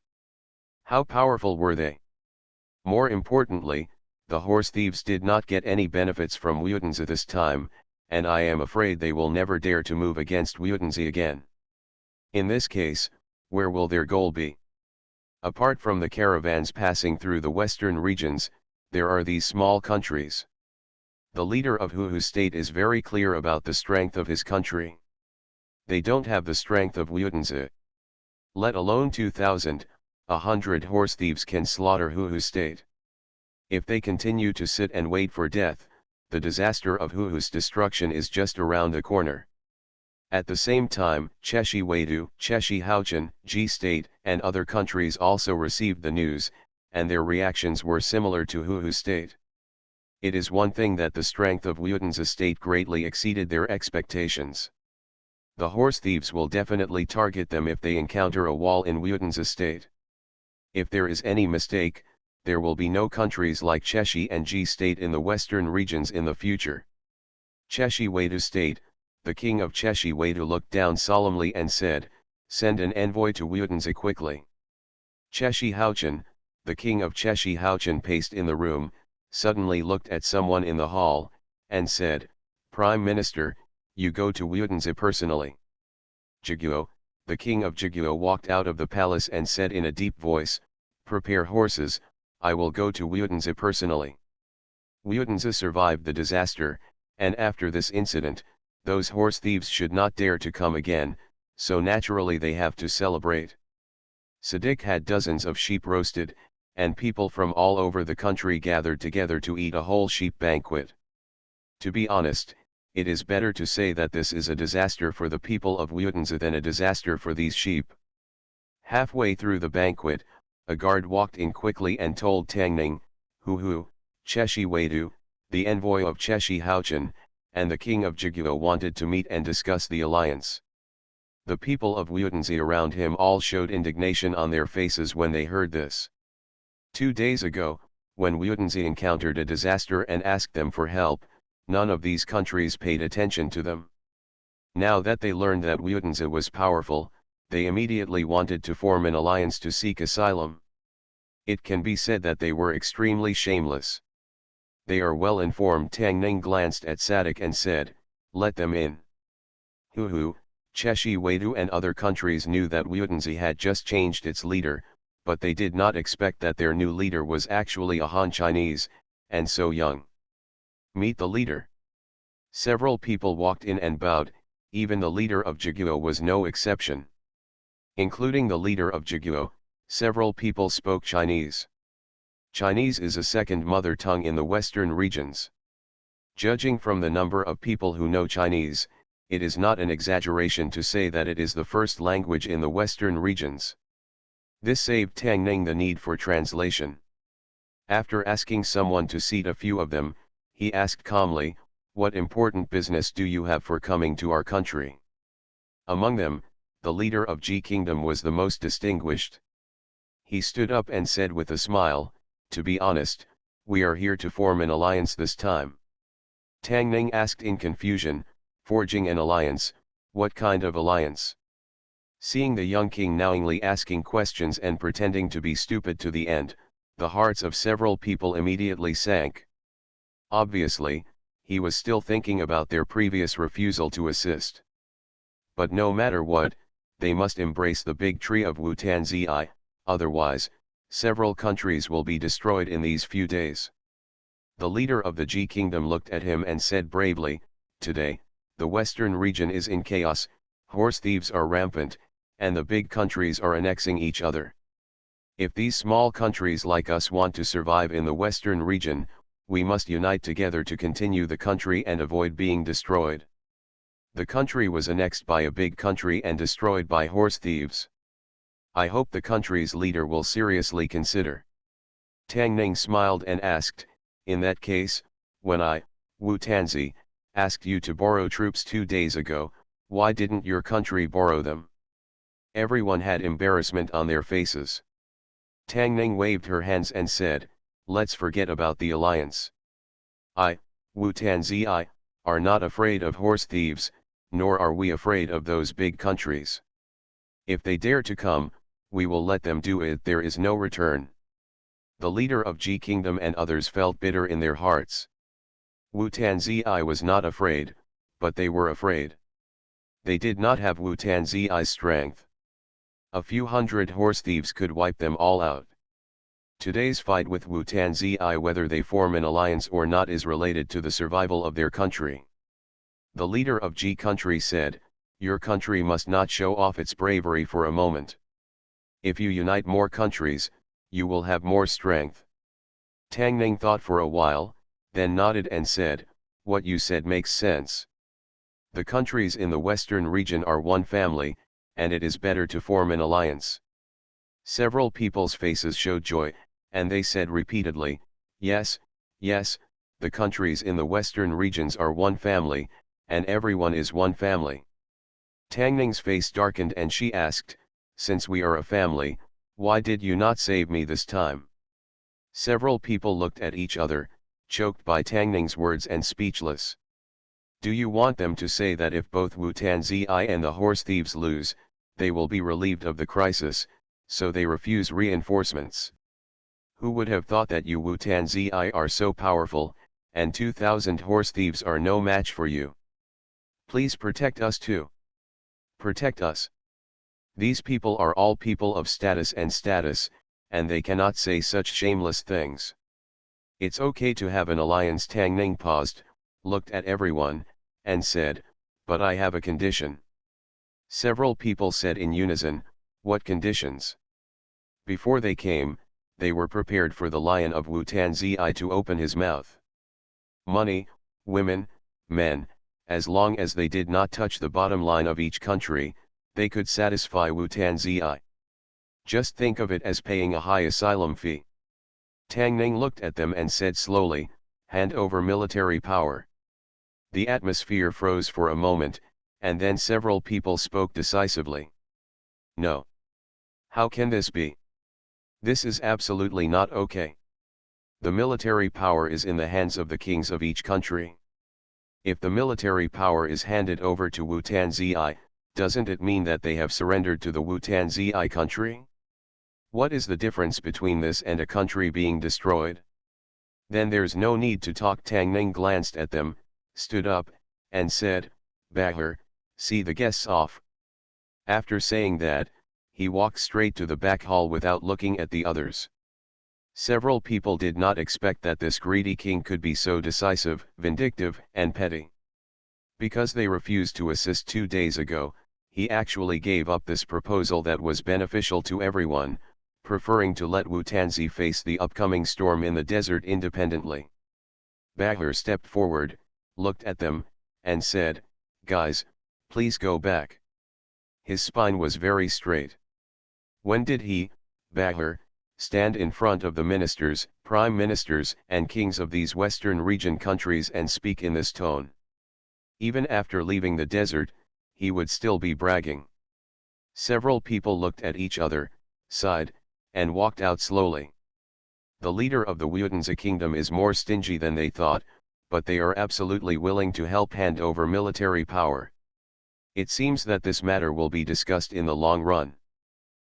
How powerful were they? More importantly, the horse thieves did not get any benefits from Wutanzi this time, and I am afraid they will never dare to move against Wutanzi again. In this case, where will their goal be? Apart from the caravans passing through the western regions, there are these small countries. The leader of Huhu state is very clear about the strength of his country. They don't have the strength of Wutanzi. Let alone 2,000, 100 horse thieves can slaughter Huhu state. If they continue to sit and wait for death, the disaster of Huhu's destruction is just around the corner. At the same time, Cheshi Wadu, Cheshi Haochan, G State, and other countries also received the news, and their reactions were similar to Huhu State. It is one thing that the strength of Wutanzi State greatly exceeded their expectations. The horse thieves will definitely target them if they encounter a wall in Wutanzi State. If there is any mistake, there will be no countries like Cheshi and G State in the western regions in the future. Cheshi Wadu State. The king of Cheshi Wadu looked down solemnly and said, "Send an envoy to Wutanzi quickly." Cheshi Haochan, the king of Cheshi Haochan paced in the room, suddenly looked at someone in the hall, and said, "Prime Minister, you go to Wutanzi personally." Jiguo, the king of Jiguo walked out of the palace and said in a deep voice, "Prepare horses, I will go to Wutanzi personally." Wutanzi survived the disaster, and after this incident, those horse thieves should not dare to come again, so naturally they have to celebrate. Sadik had dozens of sheep roasted, and people from all over the country gathered together to eat a whole sheep banquet. To be honest, it is better to say that this is a disaster for the people of Wutanzi than a disaster for these sheep. Halfway through the banquet, a guard walked in quickly and told Tangning, Huhu, Cheshi Wadu, the envoy of Cheshi Haochan, and the king of Jiguo wanted to meet and discuss the alliance. The people of Wutanzi around him all showed indignation on their faces when they heard this. 2 days ago, when Wutanzi encountered a disaster and asked them for help, none of these countries paid attention to them. Now that they learned that Wutanzi was powerful, they immediately wanted to form an alliance to seek asylum. It can be said that they were extremely shameless. They are well informed. Tangning glanced at Sadik and said, "Let them in." Huhu, Cheshi Wadu and other countries knew that Wutanzi had just changed its leader, but they did not expect that their new leader was actually a Han Chinese, and so young. Meet the leader. Several people walked in and bowed, even the leader of Jiguo was no exception. Including the leader of Jiguo, several people spoke Chinese. Chinese is a second mother tongue in the western regions. Judging from the number of people who know Chinese, it is not an exaggeration to say that it is the first language in the western regions. This saved Tangning the need for translation. After asking someone to seat a few of them, he asked calmly, "What important business do you have for coming to our country?" Among them, the leader of Ji Kingdom was the most distinguished. He stood up and said with a smile, "To be honest, we are here to form an alliance this time." Tangning asked in confusion, "Forging an alliance, what kind of alliance?" Seeing the young king knowingly asking questions and pretending to be stupid to the end, the hearts of several people immediately sank. Obviously, he was still thinking about their previous refusal to assist. But no matter what, they must embrace the big tree of Wu-Tanzi, otherwise, several countries will be destroyed in these few days. The leader of the Ji kingdom looked at him and said bravely, "Today, the western region is in chaos, horse thieves are rampant, and the big countries are annexing each other. If these small countries like us want to survive in the western region, we must unite together to continue the country and avoid being destroyed." The country was annexed by a big country and destroyed by horse thieves. I hope the country's leader will seriously consider. Tang Ning smiled and asked, "In that case, when I, Wu Tanzi, asked you to borrow troops 2 days ago, why didn't your country borrow them?" Everyone had embarrassment on their faces. Tang Ning waved her hands and said, "Let's forget about the alliance. I, Wu Tanzi, are not afraid of horse thieves, nor are we afraid of those big countries. If they dare to come, we will let them do it. There is no return." The leader of Ji Kingdom and others felt bitter in their hearts. Wu Tanzi was not afraid, but they were afraid. They did not have Wu Tanzi's strength. A few hundred horse thieves could wipe them all out. Today's fight with Wu Tanzi, whether they form an alliance or not, is related to the survival of their country. The leader of Ji country said, "Your country must not show off its bravery for a moment. If you unite more countries, you will have more strength." Tang Ning thought for a while, then nodded and said, "What you said makes sense. The countries in the western region are one family, and it is better to form an alliance." Several people's faces showed joy, and they said repeatedly, "Yes, yes, the countries in the western regions are one family, and everyone is one family." Tang Ning's face darkened and she asked, "Since we are a family, why did you not save me this time?" Several people looked at each other, choked by Tang Ning's words and speechless. Do you want them to say that if both Wu Tanzi and the horse thieves lose, they will be relieved of the crisis, so they refuse reinforcements? Who would have thought that you Wu Tanzi are so powerful, and 2,000 horse thieves are no match for you? Please protect us too. Protect us. These people are all people of status, and they cannot say such shameless things. It's okay to have an alliance. Tang Ning paused, looked at everyone, and said, "But I have a condition." Several people said in unison, "What conditions?" Before they came, they were prepared for the lion of Wu Tanzi to open his mouth. Money, women, men, as long as they did not touch the bottom line of each country, they could satisfy Wu Tanzi. Just think of it as paying a high asylum fee. Tang Ning looked at them and said slowly, "Hand over military power." The atmosphere froze for a moment, and then several people spoke decisively. "No. How can this be? This is absolutely not okay. The military power is in the hands of the kings of each country. If the military power is handed over to Wu Tanzi, doesn't it mean that they have surrendered to the Wu Tanzi country? What is the difference between this and a country being destroyed? Then there's no need to talk." Tang Ning glanced at them, stood up, and said, "Bahar, see the guests off." After saying that, he walked straight to the back hall without looking at the others. Several people did not expect that this greedy king could be so decisive, vindictive, and petty. Because they refused to assist 2 days ago, he actually gave up this proposal that was beneficial to everyone, preferring to let Wu Tanzi face the upcoming storm in the desert independently. Bahar stepped forward, looked at them, and said, "Guys, please go back." His spine was very straight. When did he, Bahar, stand in front of the ministers, prime ministers, and kings of these western region countries and speak in this tone? Even after leaving the desert, he would still be bragging. Several people looked at each other, sighed, and walked out slowly. The leader of the Wutanzi kingdom is more stingy than they thought, but they are absolutely willing to help hand over military power. It seems that this matter will be discussed in the long run.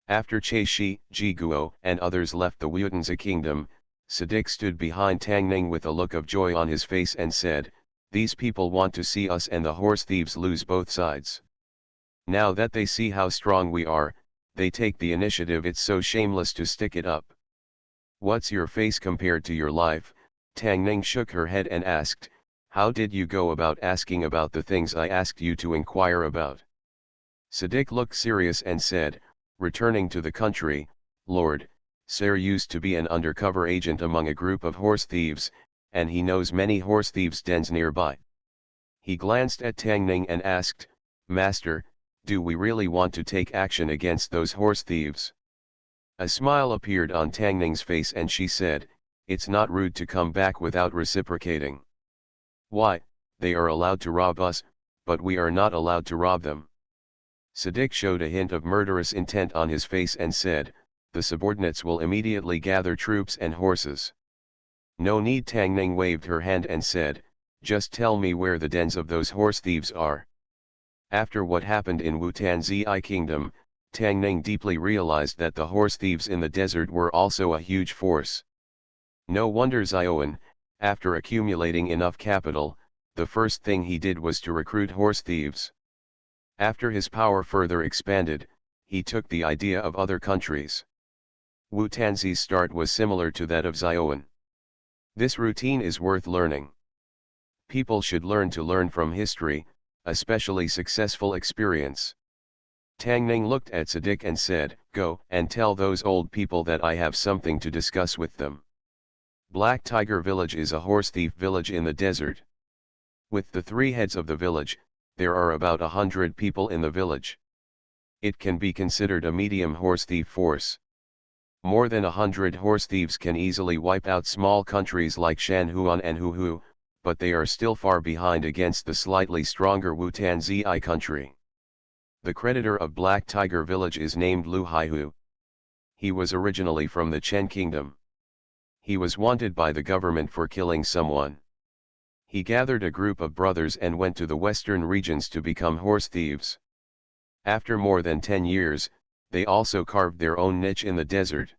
After Che Shi, Ji Guo, and others left the Wutanzi kingdom, Sadiq stood behind Tang Ning with a look of joy on his face and said, "These people want to see us and the horse thieves lose both sides. Now that they see how strong we are, they take the initiative. It's so shameless to stick it up." "What's your face compared to your life?" Tang Ning shook her head and asked, "How did you go about asking about the things I asked you to inquire about?" Sadiq looked serious and said, "Returning to the country, Lord, Sir used to be an undercover agent among a group of horse thieves, and he knows many horse thieves' dens nearby." He glanced at Tang Ning and asked, "Master, do we really want to take action against those horse thieves?" A smile appeared on Tang Ning's face and she said, "It's not rude to come back without reciprocating. Why, they are allowed to rob us, but we are not allowed to rob them." Sadiq showed a hint of murderous intent on his face and said, "The subordinates will immediately gather troops and horses." "No need." Tang Ning waved her hand and said, "Just tell me where the dens of those horse thieves are." After what happened in Wutanzi Kingdom, Tang Ning deeply realized that the horse thieves in the desert were also a huge force. No wonder Zioan, after accumulating enough capital, the first thing he did was to recruit horse thieves. After his power further expanded, he took the idea of other countries. Wutanzi's start was similar to that of Zioan. This routine is worth learning. People should learn from history, especially successful experience. Tang Ning looked at Sadiq and said, "Go and tell those old people that I have something to discuss with them." Black Tiger Village is a horse thief village in the desert. With the three heads of the village, there are about 100 people in the village. It can be considered a medium horse thief force. More than 100 horse thieves can easily wipe out small countries like Shanhuan and Huhu, but they are still far behind against the slightly stronger Wutanzi country. The creditor of Black Tiger Village is named Lu Haihu. He was originally from the Chen Kingdom. He was wanted by the government for killing someone. He gathered a group of brothers and went to the western regions to become horse thieves. After more than 10 years, they also carved their own niche in the desert.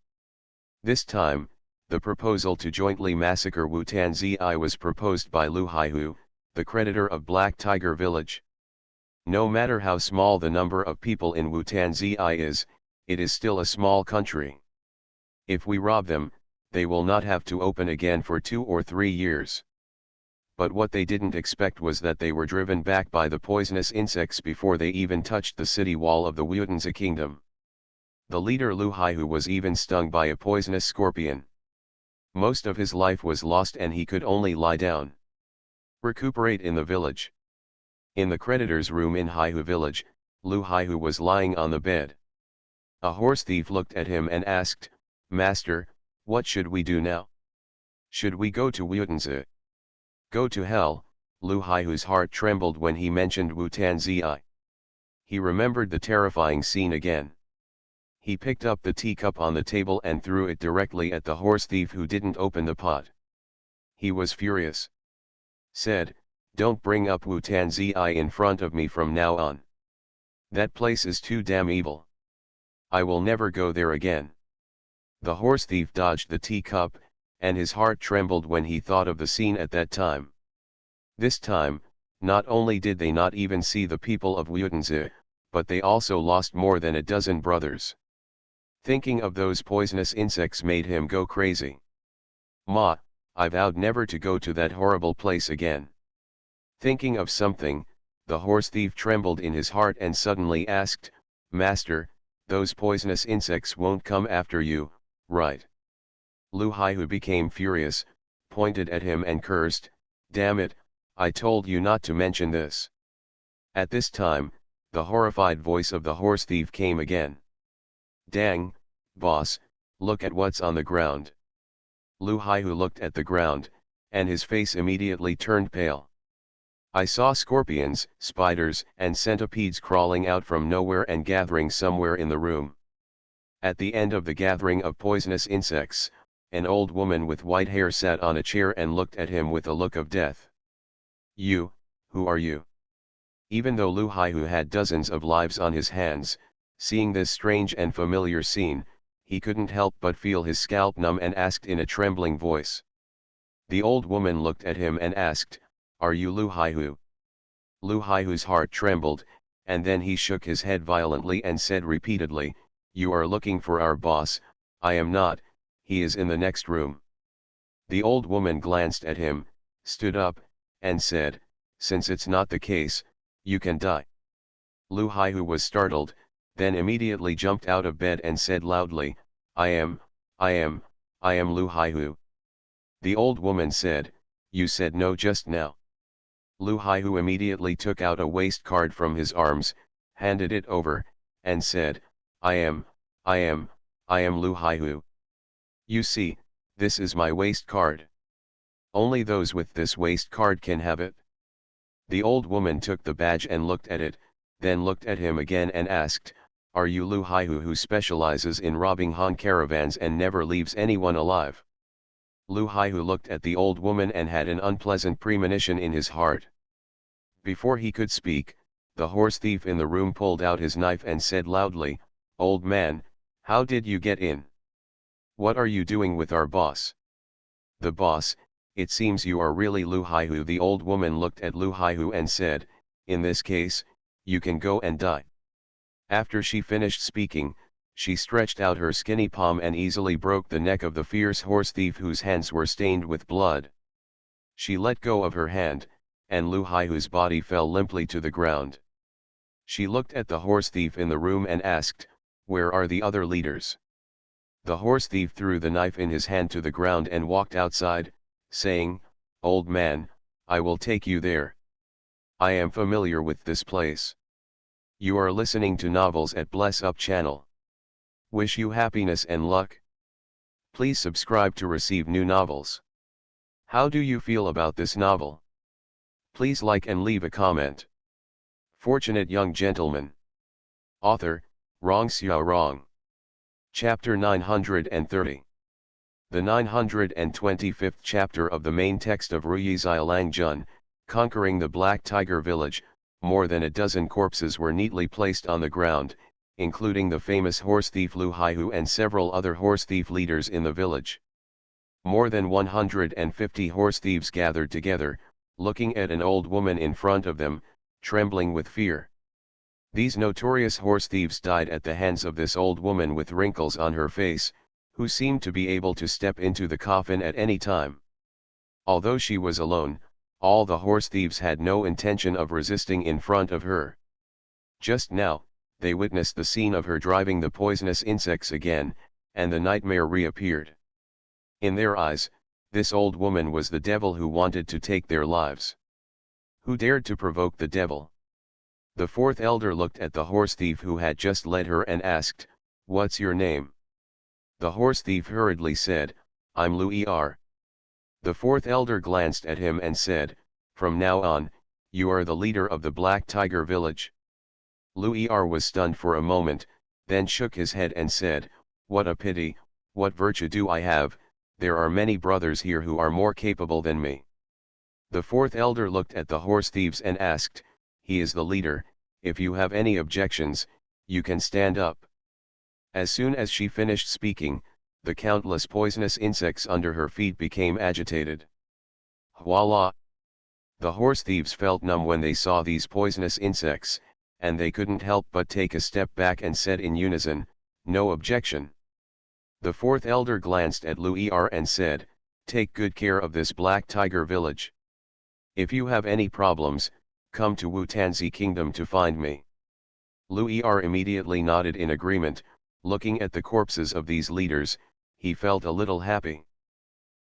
This time, the proposal to jointly massacre Wutanzi was proposed by Lu Haihu, the creditor of Black Tiger Village. No matter how small the number of people in Wutanzi is, it is still a small country. If we rob them, they will not have to open again for 2 or 3 years. But what they didn't expect was that they were driven back by the poisonous insects before they even touched the city wall of the Wutanzi kingdom. The leader Lu Haihu was even stung by a poisonous scorpion. Most of his life was lost and he could only lie down. Recuperate in the village. In the creditor's room in Haihu village, Lu Haihu was lying on the bed. A horse thief looked at him and asked, "Master, what should we do now? Should we go to Wutanzi?" "Go to hell." Lu Haihu's heart trembled when he mentioned Wutanzi. He remembered the terrifying scene again. He picked up the teacup on the table and threw it directly at the horse thief who didn't open the pot. He was furious. Said, "Don't bring up Wutanzi in front of me from now on. That place is too damn evil. I will never go there again." The horse thief dodged the teacup, and his heart trembled when he thought of the scene at that time. This time, not only did they not even see the people of Wutanzi, but they also lost more than a dozen brothers. Thinking of those poisonous insects made him go crazy. "Ma, I vowed never to go to that horrible place again." Thinking of something, the horse thief trembled in his heart and suddenly asked, "Master, those poisonous insects won't come after you, right?" Lu Haihu became furious, pointed at him and cursed, "Damn it, I told you not to mention this." At this time, the horrified voice of the horse thief came again. "Dang, boss, look at what's on the ground." Lu Haihu looked at the ground, and his face immediately turned pale. "I saw scorpions, spiders, and centipedes crawling out from nowhere and gathering somewhere in the room. At the end of the gathering of poisonous insects, an old woman with white hair sat on a chair and looked at him with a look of death. "You, who are you?" Even though Lu Haihu had dozens of lives on his hands, seeing this strange and familiar scene, he couldn't help but feel his scalp numb and asked in a trembling voice. The old woman looked at him and asked, "Are you Lu Haihu?" Lu Haihu's heart trembled, and then he shook his head violently and said repeatedly, "You are looking for our boss. I am not, he is in the next room." The old woman glanced at him, stood up, and said, "Since it's not the case, you can die." Lu Haihu was startled, then immediately jumped out of bed and said loudly, I am Lu Haihu." The old woman said, "You said no just now." Lu Haihu immediately took out a waist card from his arms, handed it over, and said, I am Lu Haihu. You see, this is my waist card. Only those with this waist card can have it." The old woman took the badge and looked at it, then looked at him again and asked, "Are you Lu Haihu who specializes in robbing Han caravans and never leaves anyone alive?" Lu Haihu looked at the old woman and had an unpleasant premonition in his heart. Before he could speak, the horse thief in the room pulled out his knife and said loudly, "Old man, how did you get in? What are you doing with our boss?" "The boss, it seems you are really Lu Haihu." The old woman looked at Lu Haihu and said, "In this case, you can go and die." After she finished speaking, she stretched out her skinny palm and easily broke the neck of the fierce horse thief whose hands were stained with blood. She let go of her hand, and Lu Haihu's body fell limply to the ground. She looked at the horse thief in the room and asked, "Where are the other leaders?" The horse thief threw the knife in his hand to the ground and walked outside, saying, "Old man, I will take you there. I am familiar with this place." You are listening to novels at Bless Up channel. Wish you happiness and luck. Please subscribe to receive new novels. How do you feel about this novel? Please like and leave a comment. Fortunate Young Gentleman. Author, Rong Xiao Rong. Chapter 930. The 925th chapter of the main text of Ruyi Xiaolang Jun, conquering the Black Tiger village. More than a dozen corpses were neatly placed on the ground, including the famous horse thief Lu Haihu and several other horse thief leaders in the village. More than 150 horse thieves gathered together, looking at an old woman in front of them, trembling with fear. These notorious horse thieves died at the hands of this old woman with wrinkles on her face, who seemed to be able to step into the coffin at any time. Although she was alone, all the horse thieves had no intention of resisting in front of her. Just now, they witnessed the scene of her driving the poisonous insects again, and the nightmare reappeared. In their eyes, this old woman was the devil who wanted to take their lives. Who dared to provoke the devil? The fourth elder looked at the horse thief who had just led her and asked, "What's your name?" The horse thief hurriedly said, "I'm Lu Er." The fourth elder glanced at him and said, "From now on, you are the leader of the Black Tiger village." Lu Er was stunned for a moment, then shook his head and said, "What a pity, what virtue do I have? There are many brothers here who are more capable than me." The fourth elder looked at the horse thieves and asked, "He is the leader, if you have any objections, you can stand up." As soon as she finished speaking, the countless poisonous insects under her feet became agitated. Voila! The horse thieves felt numb when they saw these poisonous insects, and they couldn't help but take a step back and said in unison, "No objection." The fourth elder glanced at Lu Er and said, "Take good care of this Black Tiger village. If you have any problems, come to Wu-Tanzi Kingdom to find me." Lu Er immediately nodded in agreement. Looking at the corpses of these leaders, he felt a little happy.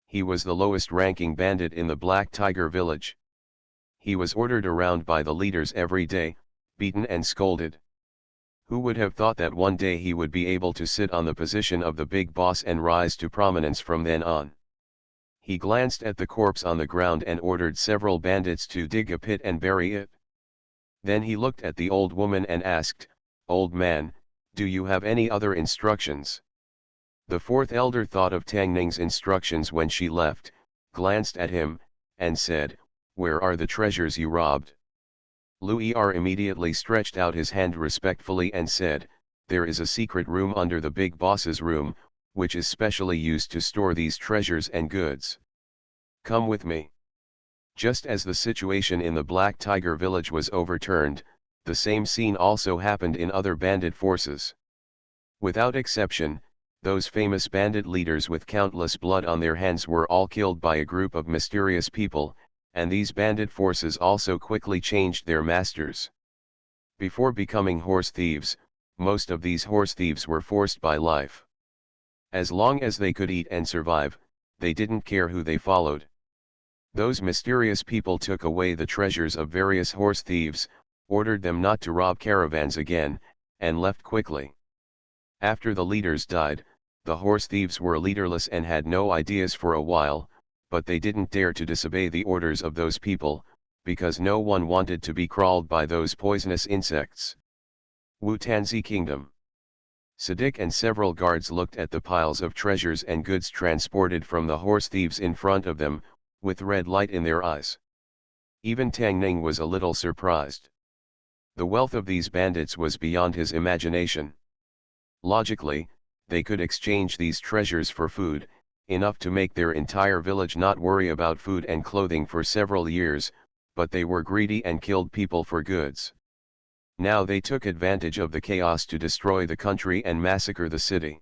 He was the lowest ranking bandit in the Black Tiger village. He was ordered around by the leaders every day, beaten and scolded. Who would have thought that one day he would be able to sit on the position of the big boss and rise to prominence from then on? He glanced at the corpse on the ground and ordered several bandits to dig a pit and bury it. Then he looked at the old woman and asked, "Old man, do you have any other instructions?" The fourth elder thought of Tang Ning's instructions when she left, glanced at him, and said, "Where are the treasures you robbed?" Lu Er immediately stretched out his hand respectfully and said, there is a secret room under the big boss's room, which is specially used to store these treasures and goods. Come with me. Just as the situation in the Black Tiger village was overturned, the same scene also happened in other bandit forces. Without exception, those famous bandit leaders with countless blood on their hands were all killed by a group of mysterious people, and these bandit forces also quickly changed their masters. Before becoming horse thieves, most of these horse thieves were forced by life. As long as they could eat and survive, they didn't care who they followed. Those mysterious people took away the treasures of various horse thieves, ordered them not to rob caravans again, and left quickly. After the leaders died, the horse thieves were leaderless and had no ideas for a while, but they didn't dare to disobey the orders of those people, because no one wanted to be crawled by those poisonous insects. Wu-Tanzi Kingdom. Sadiq and several guards looked at the piles of treasures and goods transported from the horse thieves in front of them, with red light in their eyes. Even Tang Ning was a little surprised. The wealth of these bandits was beyond his imagination. Logically, they could exchange these treasures for food, enough to make their entire village not worry about food and clothing for several years, but they were greedy and killed people for goods. Now they took advantage of the chaos to destroy the country and massacre the city.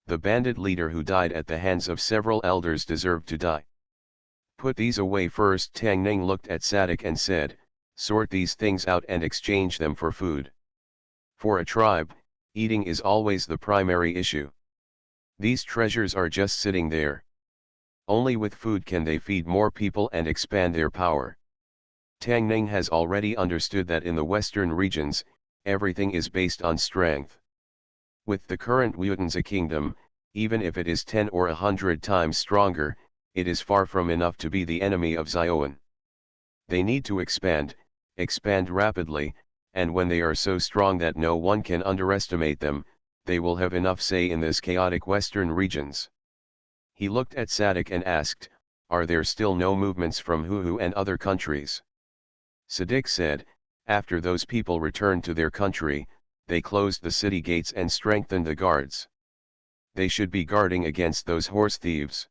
The bandit leader who died at the hands of several elders deserved to die. Put these away first. Tang Ning looked at Sadiq and said, sort these things out and exchange them for food. For a tribe, eating is always the primary issue. These treasures are just sitting there. Only with food can they feed more people and expand their power. Tang Ning has already understood that in the western regions, everything is based on strength. With the current Wutanzi kingdom, even if it is 10 or 100 times stronger, it is far from enough to be the enemy of Zioan. They need to expand rapidly, and when they are so strong that no one can underestimate them, they will have enough say in this chaotic western regions. He looked at Sadiq and asked, are there still no movements from Huhu and other countries? Sadiq said, after those people returned to their country, they closed the city gates and strengthened the guards. They should be guarding against those horse thieves.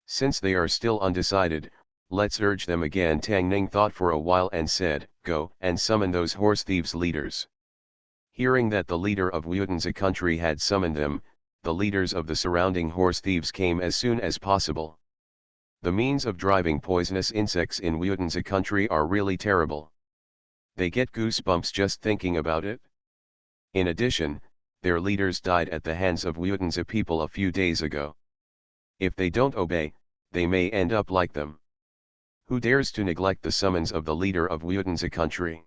Since they are still undecided, let's urge them again. Tang Ning thought for a while and said, go and summon those horse thieves' leaders. Hearing that the leader of Wutanzi country had summoned them, the leaders of the surrounding horse thieves came as soon as possible. The means of driving poisonous insects in Wutanzi country are really terrible. They get goosebumps just thinking about it. In addition, their leaders died at the hands of Wutanzi people a few days ago. If they don't obey, they may end up like them. Who dares to neglect the summons of the leader of Wutanzi country?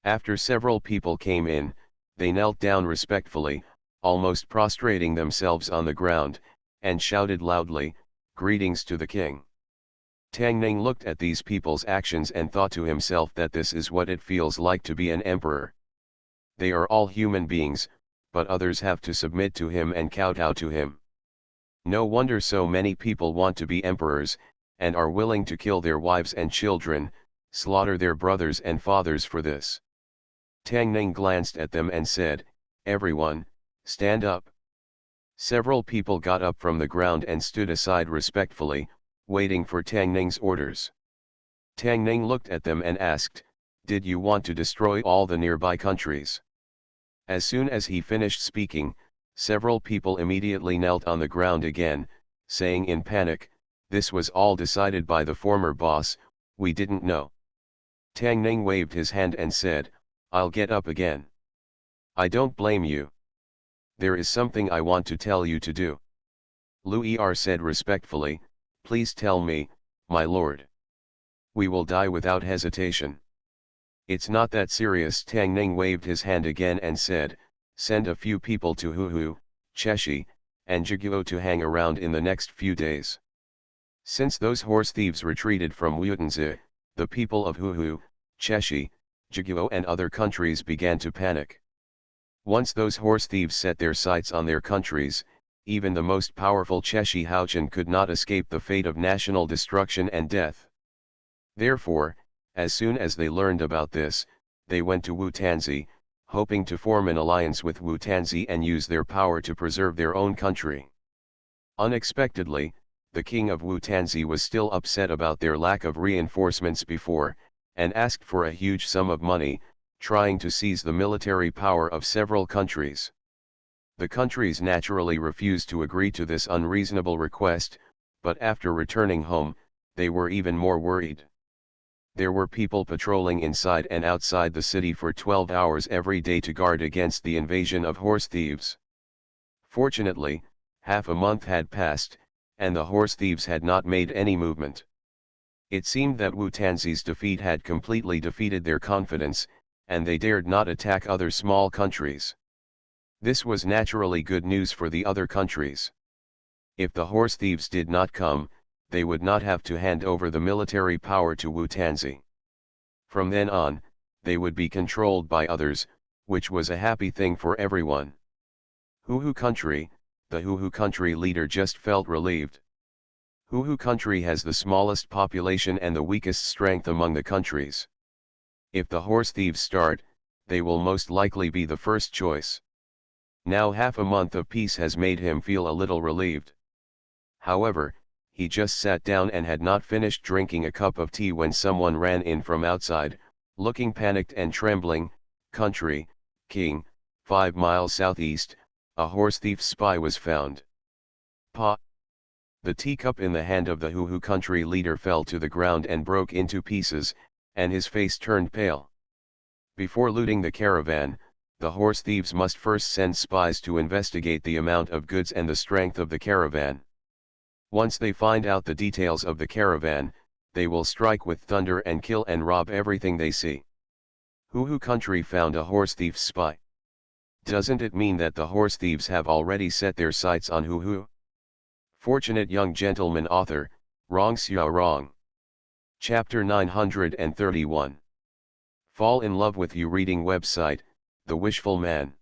After several people came in, they knelt down respectfully, almost prostrating themselves on the ground, and shouted loudly, greetings to the king. Tang Ning looked at these people's actions and thought to himself that this is what it feels like to be an emperor. They are all human beings, but others have to submit to him and kowtow to him. No wonder so many people want to be emperors, and are willing to kill their wives and children, slaughter their brothers and fathers for this. Tang Ning glanced at them and said, everyone, stand up. Several people got up from the ground and stood aside respectfully, waiting for Tang Ning's orders. Tang Ning looked at them and asked, did you want to destroy all the nearby countries? As soon as he finished speaking, several people immediately knelt on the ground again, saying in panic, this was all decided by the former boss, we didn't know. Tang Ning waved his hand and said, I'll get up again. I don't blame you. There is something I want to tell you to do. Lu Er said respectfully, please tell me, my lord. We will die without hesitation. It's not that serious. Tang Ning waved his hand again and said, send a few people to Huhu, Cheshi, and Jiguo to hang around in the next few days. Since those horse thieves retreated from Wutanzi, the people of Huhu, Cheshi, Jiguo and other countries began to panic. Once those horse thieves set their sights on their countries, even the most powerful Cheshi Haochan could not escape the fate of national destruction and death. Therefore, as soon as they learned about this, they went to Wutanzi, hoping to form an alliance with Wu Tanzi and use their power to preserve their own country. Unexpectedly, the king of Wu Tanzi was still upset about their lack of reinforcements before, and asked for a huge sum of money, trying to seize the military power of several countries. The countries naturally refused to agree to this unreasonable request, but after returning home, they were even more worried. There were people patrolling inside and outside the city for 12 hours every day to guard against the invasion of horse thieves. Fortunately, half a month had passed, and the horse thieves had not made any movement. It seemed that Wu Tanzi's defeat had completely defeated their confidence, and they dared not attack other small countries. This was naturally good news for the other countries. If the horse thieves did not come, they would not have to hand over the military power to Wu Tanzi. From then on, they would be controlled by others, which was a happy thing for everyone. Huhu country, the Huhu country leader just felt relieved. Huhu country has the smallest population and the weakest strength among the countries. If the horse thieves start, they will most likely be the first choice. Now half a month of peace has made him feel a little relieved. However, he just sat down and had not finished drinking a cup of tea when someone ran in from outside, looking panicked and trembling. Country, king, 5 miles southeast, a horse thief spy was found. Pa! The teacup in the hand of the Huhu country leader fell to the ground and broke into pieces, and his face turned pale. Before looting the caravan, the horse thieves must first send spies to investigate the amount of goods and the strength of the caravan. Once they find out the details of the caravan, they will strike with thunder and kill and rob everything they see. Huhu country found a horse thief spy. Doesn't it mean that the horse thieves have already set their sights on Huhu? Fortunate young gentleman author, Rong Xiao Rong. Chapter 931. Fall in love with you reading website, The Wishful Man.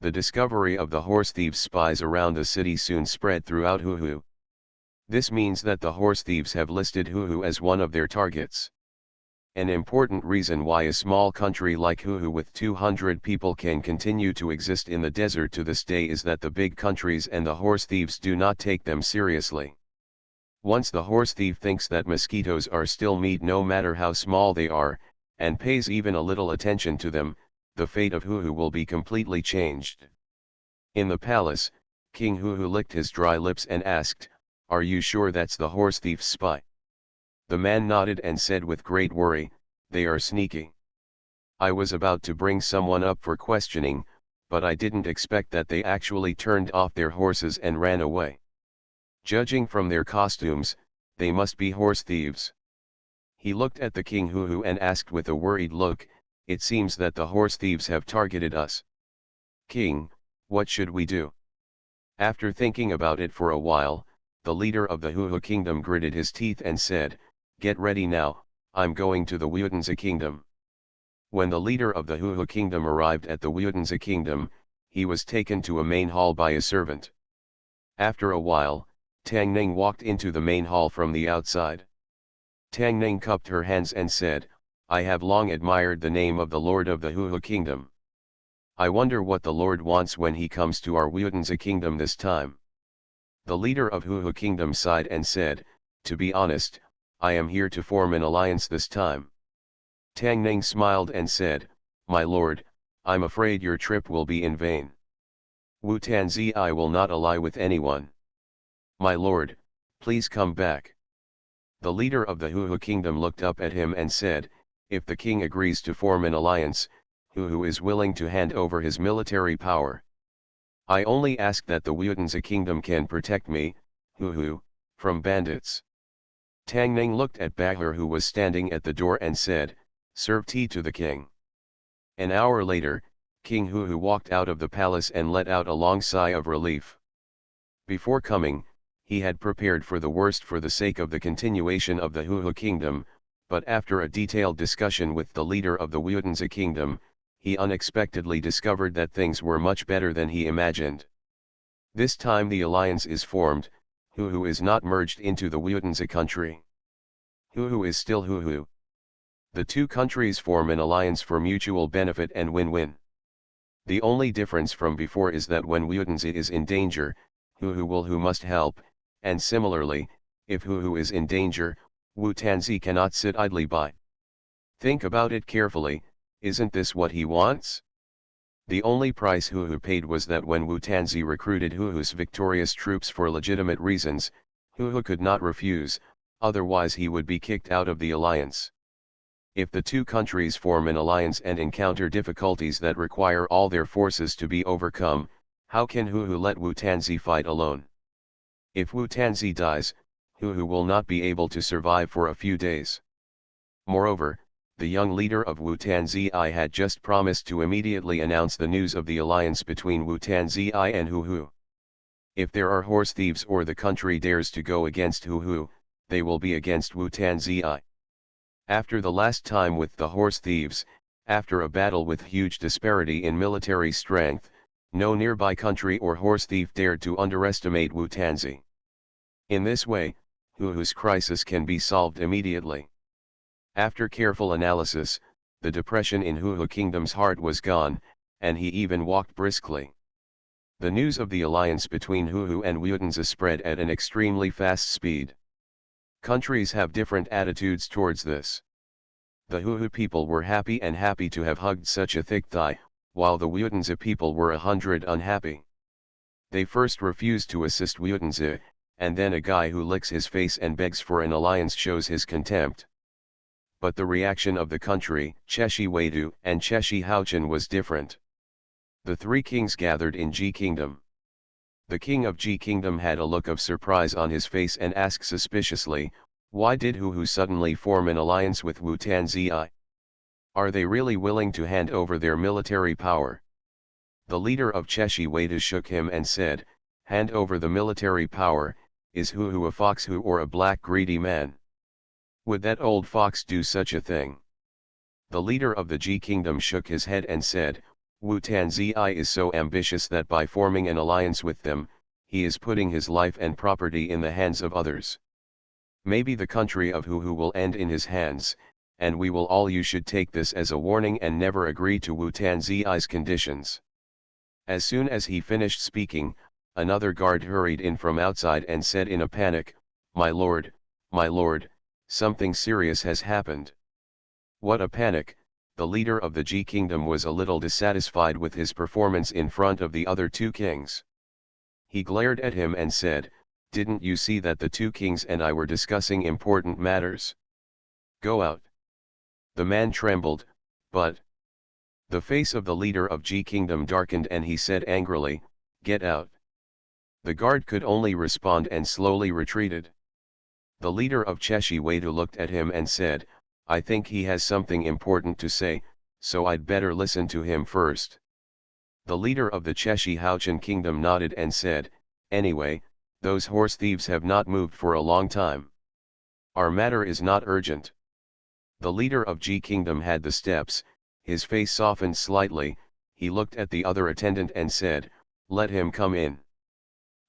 The discovery of the horse thieves' spies around the city soon spread throughout Huhu. This means that the horse thieves have listed Huhu as one of their targets. An important reason why a small country like Huhu with 200 people can continue to exist in the desert to this day is that the big countries and the horse thieves do not take them seriously. Once the horse thief thinks that mosquitoes are still meat no matter how small they are, and pays even a little attention to them, the fate of Huhu will be completely changed. In the palace, King Huhu licked his dry lips and asked, "Are you sure that's the horse thief's spy?" The man nodded and said with great worry, "They are sneaky. I was about to bring someone up for questioning, but I didn't expect that they actually turned off their horses and ran away. Judging from their costumes, they must be horse thieves." He looked at the King Huhu and asked with a worried look, "It seems that the horse thieves have targeted us. King, what should we do?" After thinking about it for a while, the leader of the Huhu kingdom gritted his teeth and said, "Get ready now, I'm going to the Wutanzi kingdom." When the leader of the Huhu kingdom arrived at the Wutanzi kingdom, he was taken to a main hall by a servant. After a while, Tang Ning walked into the main hall from the outside. Tang Ning cupped her hands and said, "I have long admired the name of the Lord of the Huhu kingdom. I wonder what the Lord wants when he comes to our Wutanzi kingdom this time." The leader of Huhu kingdom sighed and said, "To be honest, I am here to form an alliance this time." Tang Ning smiled and said, "My lord, I'm afraid your trip will be in vain. Wu Tanzi I will not ally with anyone. My lord, please come back." The leader of the Huhu kingdom looked up at him and said, "If the king agrees to form an alliance, Huhu is willing to hand over his military power. I only ask that the Wutanzi kingdom can protect me, Huhu, from bandits." Tang Ning looked at Bahar who was standing at the door and said, "Serve tea to the king." An hour later, King Huhu walked out of the palace and let out a long sigh of relief. Before coming, he had prepared for the worst for the sake of the continuation of the Huhu kingdom, but after a detailed discussion with the leader of the Wutanzi kingdom, he unexpectedly discovered that things were much better than he imagined. This time the alliance is formed, Huhu is not merged into the Wutanzi country. Huhu is still Huhu. The two countries form an alliance for mutual benefit and win-win. The only difference from before is that when Wutanzi is in danger, Hu must help, and similarly, if Hu is in danger, Wutanzi cannot sit idly by. Think about it carefully, isn't this what he wants? The only price Hu paid was that when Wutanzi recruited Hu's victorious troops for legitimate reasons, Hu could not refuse, otherwise he would be kicked out of the alliance. If the two countries form an alliance and encounter difficulties that require all their forces to be overcome, how can Hu let Wutanzi fight alone? If Wutanzi dies, Hu will not be able to survive for a few days. Moreover, the young leader of Wutanzi had just promised to immediately announce the news of the alliance between Wutanzi and Hu. If there are horse thieves or the country dares to go against Hu, they will be against Wutanzi. After the last time with the horse thieves, after a battle with huge disparity in military strength, no nearby country or horse thief dared to underestimate Wutanzi. In this way, Hu's crisis can be solved immediately. After careful analysis, the depression in Hu Kingdom's heart was gone, and he even walked briskly. The news of the alliance between Hu and Wutanzi spread at an extremely fast speed. Countries have different attitudes towards this. The Hu people were happy to have hugged such a thick thigh, while the Wutanzi people were 100 unhappy. They first refused to assist Wutanzi, and then a guy who licks his face and begs for an alliance shows his contempt. But the reaction of the country, Cheshi Wadu and Cheshi Haochan, was different. The three kings gathered in Ji Kingdom. The king of Ji Kingdom had a look of surprise on his face and asked suspiciously, why did Hu suddenly form an alliance with Wutanzi? Are they really willing to hand over their military power? The leader of Cheshi Wadu shook him and said, hand over the military power, is Hu a fox or a black greedy man? Would that old fox do such a thing? The leader of the Ji Kingdom shook his head and said, Wutanzi is so ambitious that by forming an alliance with them, he is putting his life and property in the hands of others. Maybe the country of Hu will end in his hands, and you should take this as a warning and never agree to Wutanzi's conditions. As soon as he finished speaking, another guard hurried in from outside and said in a panic, my lord, something serious has happened. What a panic! The leader of the Ji Kingdom was a little dissatisfied with his performance in front of the other two kings. He glared at him and said, didn't you see that the two kings and I were discussing important matters? Go out. The man trembled, but... The face of the leader of Ji Kingdom darkened and he said angrily, get out. The guard could only respond and slowly retreated. The leader of Cheshi Wadu looked at him and said, I think he has something important to say, so I'd better listen to him first. The leader of the Cheshi Haochan kingdom nodded and said, anyway, those horse thieves have not moved for a long time. Our matter is not urgent. The leader of Ji Kingdom had the steps, his face softened slightly, he looked at the other attendant and said, let him come in.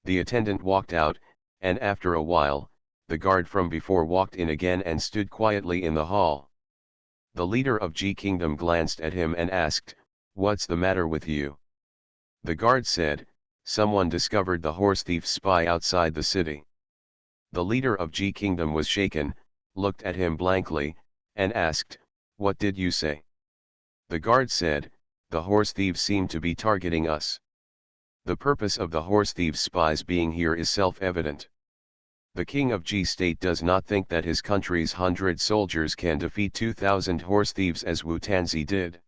The attendant walked out, and after a while, the guard from before walked in again and stood quietly in the hall. The leader of Ji Kingdom glanced at him and asked, what's the matter with you? The guard said, someone discovered the horse thief's spy outside the city. The leader of Ji Kingdom was shaken, looked at him blankly, and asked, what did you say? The guard said, the horse thieves seem to be targeting us. The purpose of the horse thieves' spies being here is self-evident. The king of Ji state does not think that his country's 100 soldiers can defeat 2,000 horse thieves as Wutanzi did.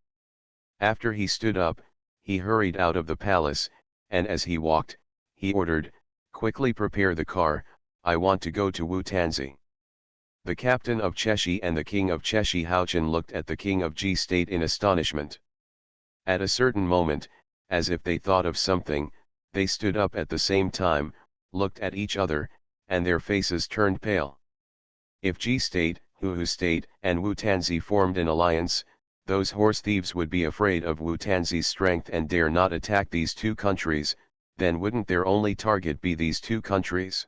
After he stood up, he hurried out of the palace, and as he walked, he ordered, quickly prepare the car, I want to go to Wutanzi. The captain of Cheshi and the king of Cheshi Haochan looked at the king of Ji state in astonishment. At a certain moment, as if they thought of something, they stood up at the same time, looked at each other, and their faces turned pale. If Ji state, Hu state, and Wutanzi formed an alliance, those horse thieves would be afraid of Wutanzi's strength and dare not attack these two countries, then wouldn't their only target be these two countries?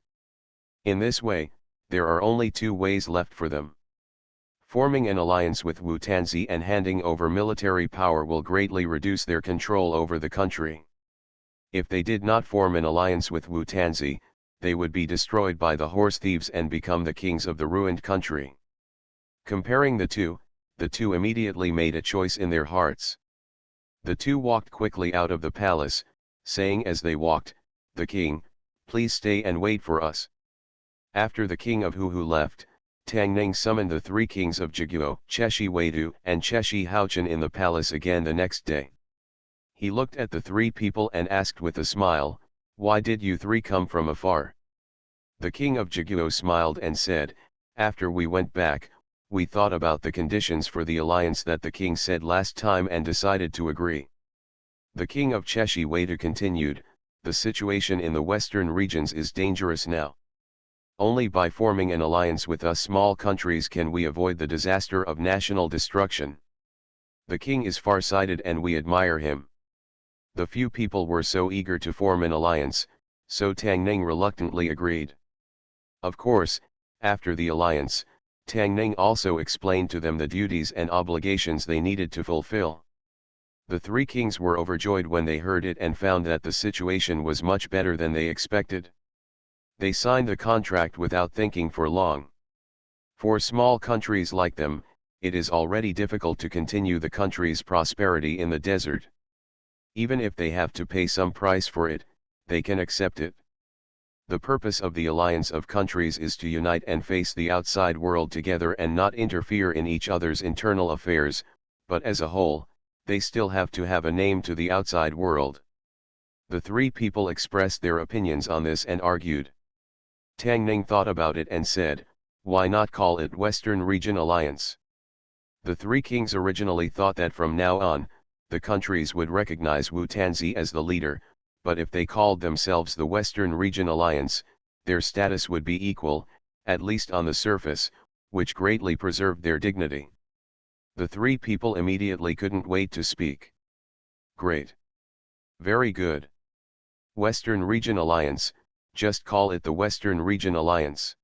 In this way, there are only two ways left for them. Forming an alliance with Wu-Tanzi and handing over military power will greatly reduce their control over the country. If they did not form an alliance with Wu-Tanzi, they would be destroyed by the horse thieves and become the kings of the ruined country. Comparing the two immediately made a choice in their hearts. The two walked quickly out of the palace, saying as they walked, "The king, please stay and wait for us." After the king of Huhu left, Tang Ning summoned the three kings of Jiguo, Cheshi Weidu and Cheshi Haochen in the palace again the next day. He looked at the three people and asked with a smile, "Why did you three come from afar?" The king of Jiguo smiled and said, "After we went back, we thought about the conditions for the alliance that the king said last time and decided to agree." The king of Cheshi Weidu continued, "The situation in the western regions is dangerous now. Only by forming an alliance with us small countries can we avoid the disaster of national destruction. The king is far-sighted and we admire him." The few people were so eager to form an alliance, so Tang Ning reluctantly agreed. Of course, after the alliance, Tang Ning also explained to them the duties and obligations they needed to fulfill. The three kings were overjoyed when they heard it and found that the situation was much better than they expected. They signed the contract without thinking for long. For small countries like them, it is already difficult to continue the country's prosperity in the desert. Even if they have to pay some price for it, they can accept it. The purpose of the alliance of countries is to unite and face the outside world together and not interfere in each other's internal affairs, but as a whole, they still have to have a name to the outside world. The three people expressed their opinions on this and argued. Tang Ning thought about it and said, "Why not call it Western Region Alliance?" The three kings originally thought that from now on, the countries would recognize Wu-Tanzi as the leader, but if they called themselves the Western Region Alliance, their status would be equal, at least on the surface, which greatly preserved their dignity. The three people immediately couldn't wait to speak. "Great. Very good. Western Region Alliance, just call it the Western Region Alliance."